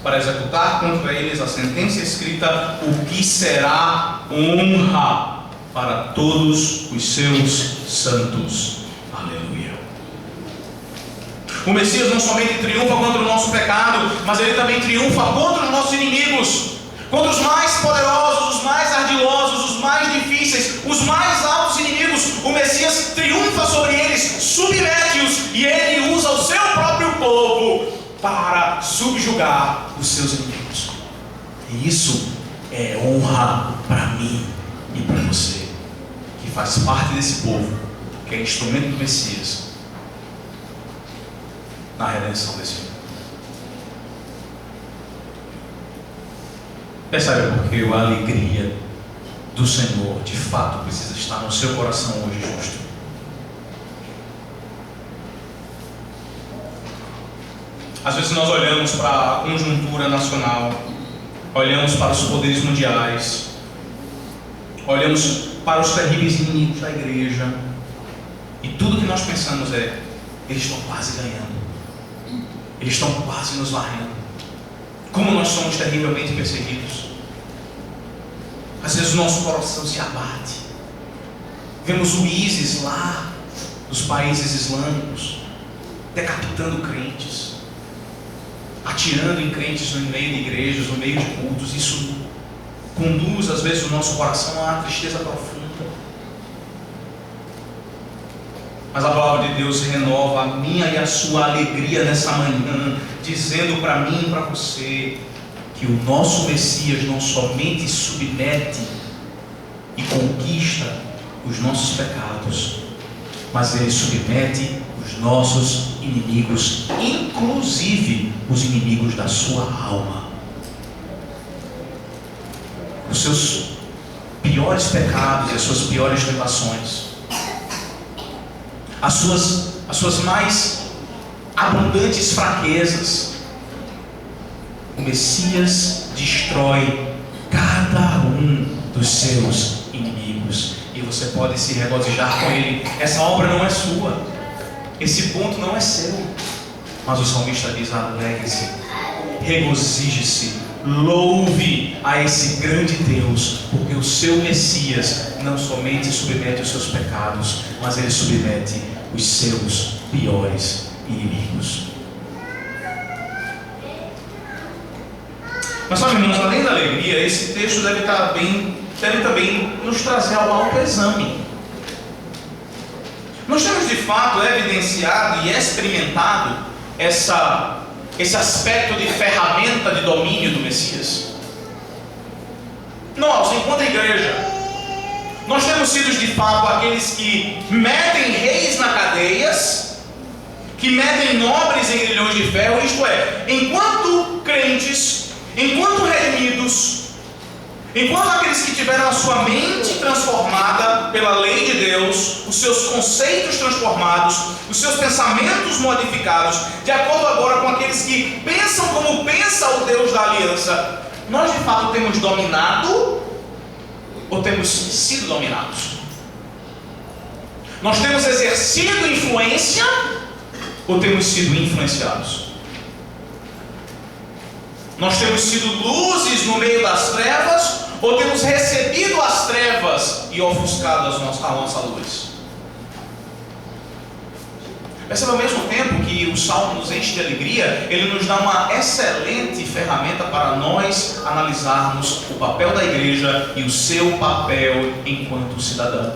Speaker 1: para executar contra eles a sentença escrita, o que será honra para todos os seus santos. Aleluia. O Messias não somente triunfa contra o nosso pecado, mas ele também triunfa contra os nossos inimigos, contra os mais poderosos, os mais ardilosos, os mais difíceis, os mais altos inimigos. O Messias triunfa sobre eles, submete-os, e ele usa o seu próprio povo para subjugar os seus inimigos. E isso é honra para mim e para você, que faz parte desse povo, que é instrumento do Messias na redenção desse mundo. Percebe porque a alegria do Senhor de fato precisa estar no seu coração hoje justo. Às vezes nós olhamos para a conjuntura nacional, olhamos para os poderes mundiais, olhamos para os terríveis inimigos da igreja, e tudo que nós pensamos é: eles estão quase ganhando, eles estão quase nos varrendo. Como nós somos terrivelmente perseguidos. Às vezes o nosso coração se abate. Vemos o ISIS lá nos países islâmicos decapitando crentes, atirando em crentes no meio de igrejas, no meio de cultos. Isso conduz às vezes o nosso coração a uma tristeza profunda. Mas a palavra de Deus renova a minha e a sua alegria nessa manhã, dizendo para mim e para você que o nosso Messias não somente submete e conquista os nossos pecados, mas ele submete os nossos inimigos, inclusive os inimigos da sua alma. Os seus piores pecados e as suas piores tentações, as suas mais abundantes fraquezas, o Messias destrói cada um dos seus inimigos, e você pode se regozijar com ele. Essa obra não é sua, esse ponto não é seu, mas o salmista diz: alegre-se, regozije-se, louve a esse grande Deus, porque o seu Messias não somente submete os seus pecados, mas ele submete os seus piores inimigos. Mas sabe, irmãos, além da alegria, esse texto deve também nos trazer ao autoexame. Nós temos de fato evidenciado e experimentado essa esse aspecto de ferramenta de domínio do Messias. Nós, enquanto igreja, nós temos sido de fato aqueles que metem reis nas cadeias, que metem nobres em grilhões de ferro, isto é, enquanto crentes, enquanto redimidos, enquanto aqueles que tiveram a sua mente transformada pela lei de Deus, os seus conceitos transformados, os seus pensamentos modificados, de acordo agora com aqueles que pensam como pensa o Deus da aliança, nós de fato temos dominado ou temos sido dominados? Nós temos exercido influência ou temos sido influenciados? Nós temos sido luzes no meio das trevas ou temos recebido as trevas e ofuscado a nossa luz? Perceba, ao mesmo tempo que o Salmo nos enche de alegria, ele nos dá uma excelente ferramenta para nós analisarmos o papel da igreja e o seu papel enquanto cidadão.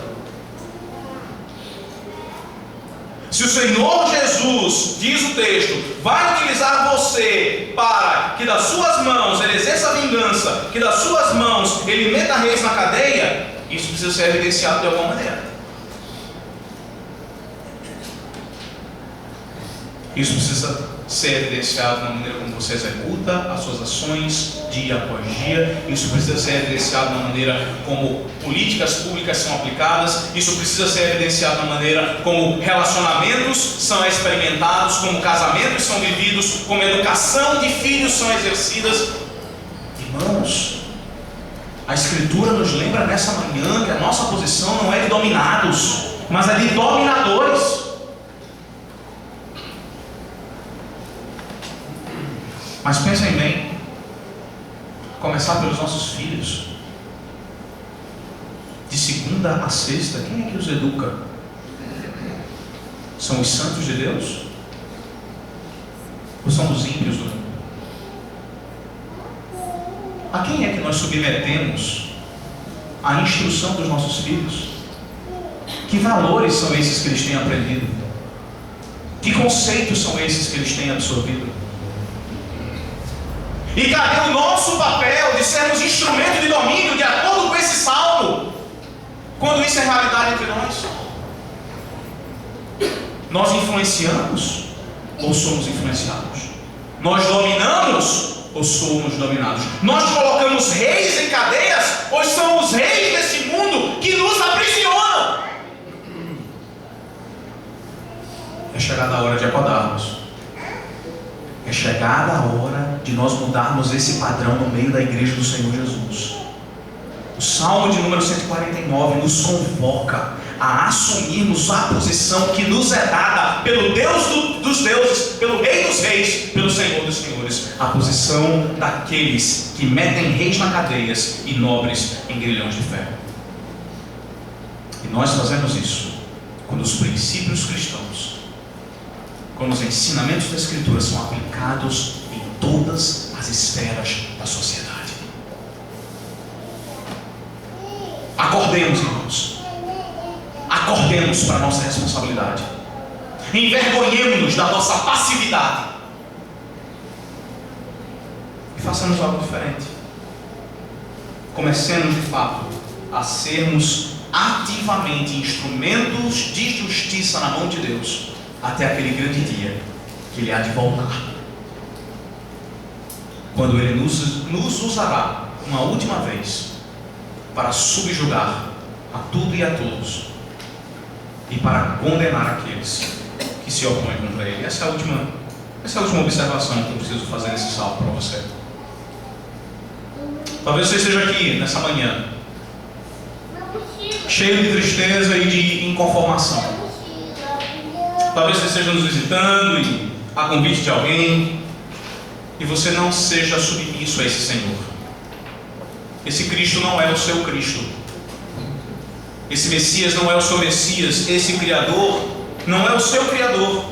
Speaker 1: Se o Senhor Jesus, diz o texto, vai utilizar você para que das suas mãos ele exerça a vingança, que das suas mãos ele meta reis na cadeia, isso precisa ser evidenciado de alguma maneira. Isso precisa ser evidenciado na maneira como você executa as suas ações dia após dia. Isso precisa ser evidenciado na maneira como políticas públicas são aplicadas. Isso precisa ser evidenciado na maneira como relacionamentos são experimentados, como casamentos são vividos, como educação de filhos são exercidas. Irmãos, a Escritura nos lembra nessa manhã que a nossa posição não é de dominados, mas é de dominadores. Mas pensem bem, começar pelos nossos filhos. De segunda a sexta, quem é que os educa? São os santos de Deus? Ou são os ímpios do mundo? A quem é que nós submetemos a instrução dos nossos filhos? Que valores são esses que eles têm aprendido? Que conceitos são esses que eles têm absorvido? E cadê o nosso papel de sermos instrumento de domínio de acordo com esse salmo, quando isso é realidade entre nós? Nós influenciamos ou somos influenciados? Nós dominamos ou somos dominados? Nós colocamos reis em cadeias ou são os reis desse mundo que nos aprisionam? É chegada a hora de acordarmos. É chegada a hora de nós mudarmos esse padrão no meio da igreja do Senhor Jesus. O Salmo de número 149 nos convoca a assumirmos a posição que nos é dada pelo Deus dos deuses, pelo Rei dos reis, pelo Senhor dos senhores. A posição daqueles que metem reis nas cadeias e nobres em grilhões de ferro. E nós fazemos isso quando os princípios cristãos, quando os ensinamentos da Escritura são aplicados em todas as esferas da sociedade. Acordemos, irmãos. Acordemos para a nossa responsabilidade. Envergonhemos-nos da nossa passividade. E façamos algo diferente. Comecemos de fato a sermos ativamente instrumentos de justiça na mão de Deus, até aquele grande dia que Ele há de voltar, quando Ele nos usará uma última vez para subjugar a tudo e a todos e para condenar aqueles que se opõem contra Ele. Essa é a última observação que eu preciso fazer nesse salmo para você. Talvez você esteja aqui nessa manhã cheio de tristeza e de inconformação. Talvez você esteja nos visitando e a convite de alguém, e você não seja submisso a esse Senhor. Esse Cristo não é o seu Cristo. Esse Messias não é o seu Messias. Esse Criador não é o seu Criador.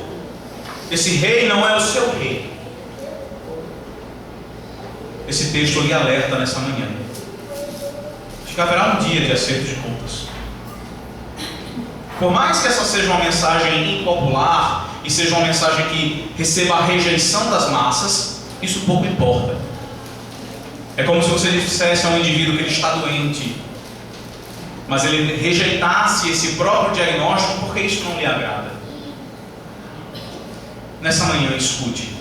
Speaker 1: Esse Rei não é o seu Rei. Esse texto lhe alerta nessa manhã de que haverá um dia de acerto de contas. Por mais que essa seja uma mensagem impopular, e seja uma mensagem que receba a rejeição das massas, isso pouco importa. É como se você dissesse a um indivíduo que ele está doente, mas ele rejeitasse esse próprio diagnóstico porque isso não lhe agrada. Nessa manhã, escute.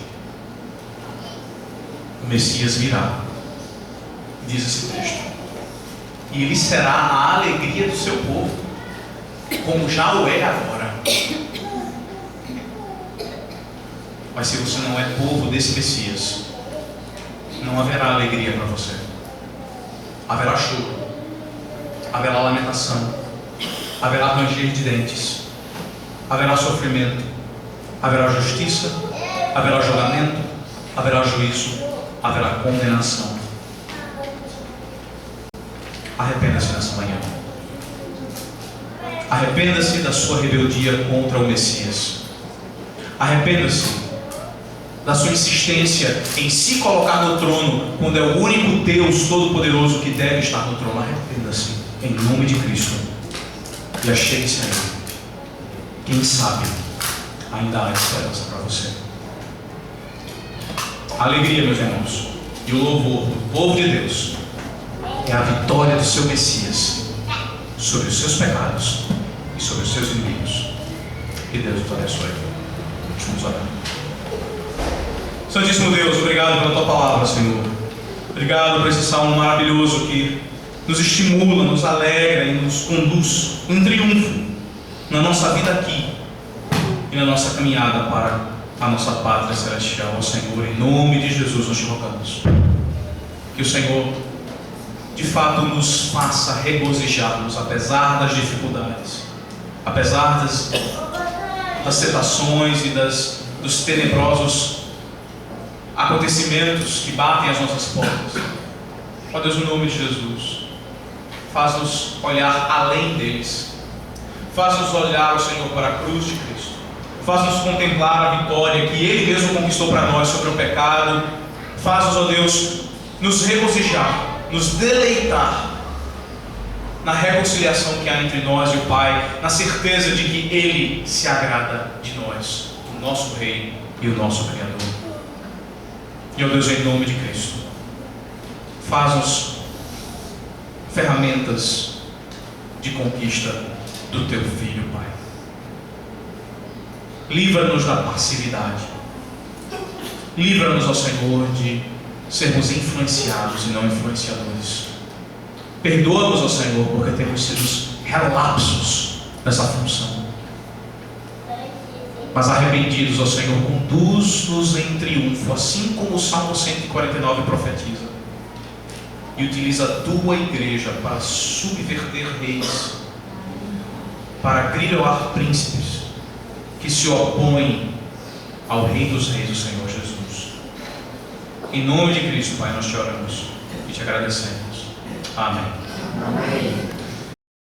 Speaker 1: O Messias virá, diz esse texto, e ele será a alegria do seu povo, como já o é agora. Mas se você não é povo desse Messias, não haverá alegria para você. Haverá choro, haverá lamentação, haverá ranger de dentes, haverá sofrimento, haverá justiça, haverá julgamento, haverá juízo, haverá condenação. Arrependa-se nessa manhã. Arrependa-se da sua rebeldia contra o Messias. Arrependa-se da sua insistência em se colocar no trono, quando é o único Deus Todo-Poderoso que deve estar no trono. Arrependa-se em nome de Cristo e achegue-se a Ele. Quem sabe ainda há esperança para você. A alegria, meus irmãos, e o louvor do povo de Deus é a vitória do seu Messias sobre os seus pecados e sobre os seus inimigos. Que Deus os abençoe. Vamos orar. Santíssimo Deus, obrigado pela Tua palavra, Senhor. Obrigado por esse salmo maravilhoso que nos estimula, nos alegra e nos conduz em triunfo na nossa vida aqui e na nossa caminhada para a nossa pátria celestial. Ó Senhor, em nome de Jesus nós te rogamos que o Senhor de fato nos faça regozijarmos apesar das dificuldades, apesar das tentações e dos tenebrosos acontecimentos que batem às nossas portas. Ó Deus, no nome de Jesus, faz-nos olhar além deles, faz-nos olhar, ó Senhor, para a cruz de Cristo, faz-nos contemplar a vitória que Ele mesmo conquistou para nós sobre o pecado. Faz-nos, ó Deus, nos regozijar, nos deleitar na reconciliação que há entre nós e o Pai, na certeza de que Ele se agrada de nós, o nosso Rei e o nosso Criador. E, ó Deus, em nome de Cristo, faz-nos ferramentas de conquista do Teu Filho, Pai. Livra-nos da passividade. Livra-nos, ó Senhor, de sermos influenciados e não influenciadores. Perdoa-nos, ó Senhor, porque temos sido relapsos nessa função. Mas arrependidos, ó Senhor, conduz-nos em triunfo, assim como o Salmo 149 profetiza. E utiliza a Tua igreja para subverter reis, para griloar príncipes que se opõem ao Rei dos Reis, o Senhor Jesus. Em nome de Cristo, Pai, nós te oramos e te agradecemos. Amém.
Speaker 2: Amém.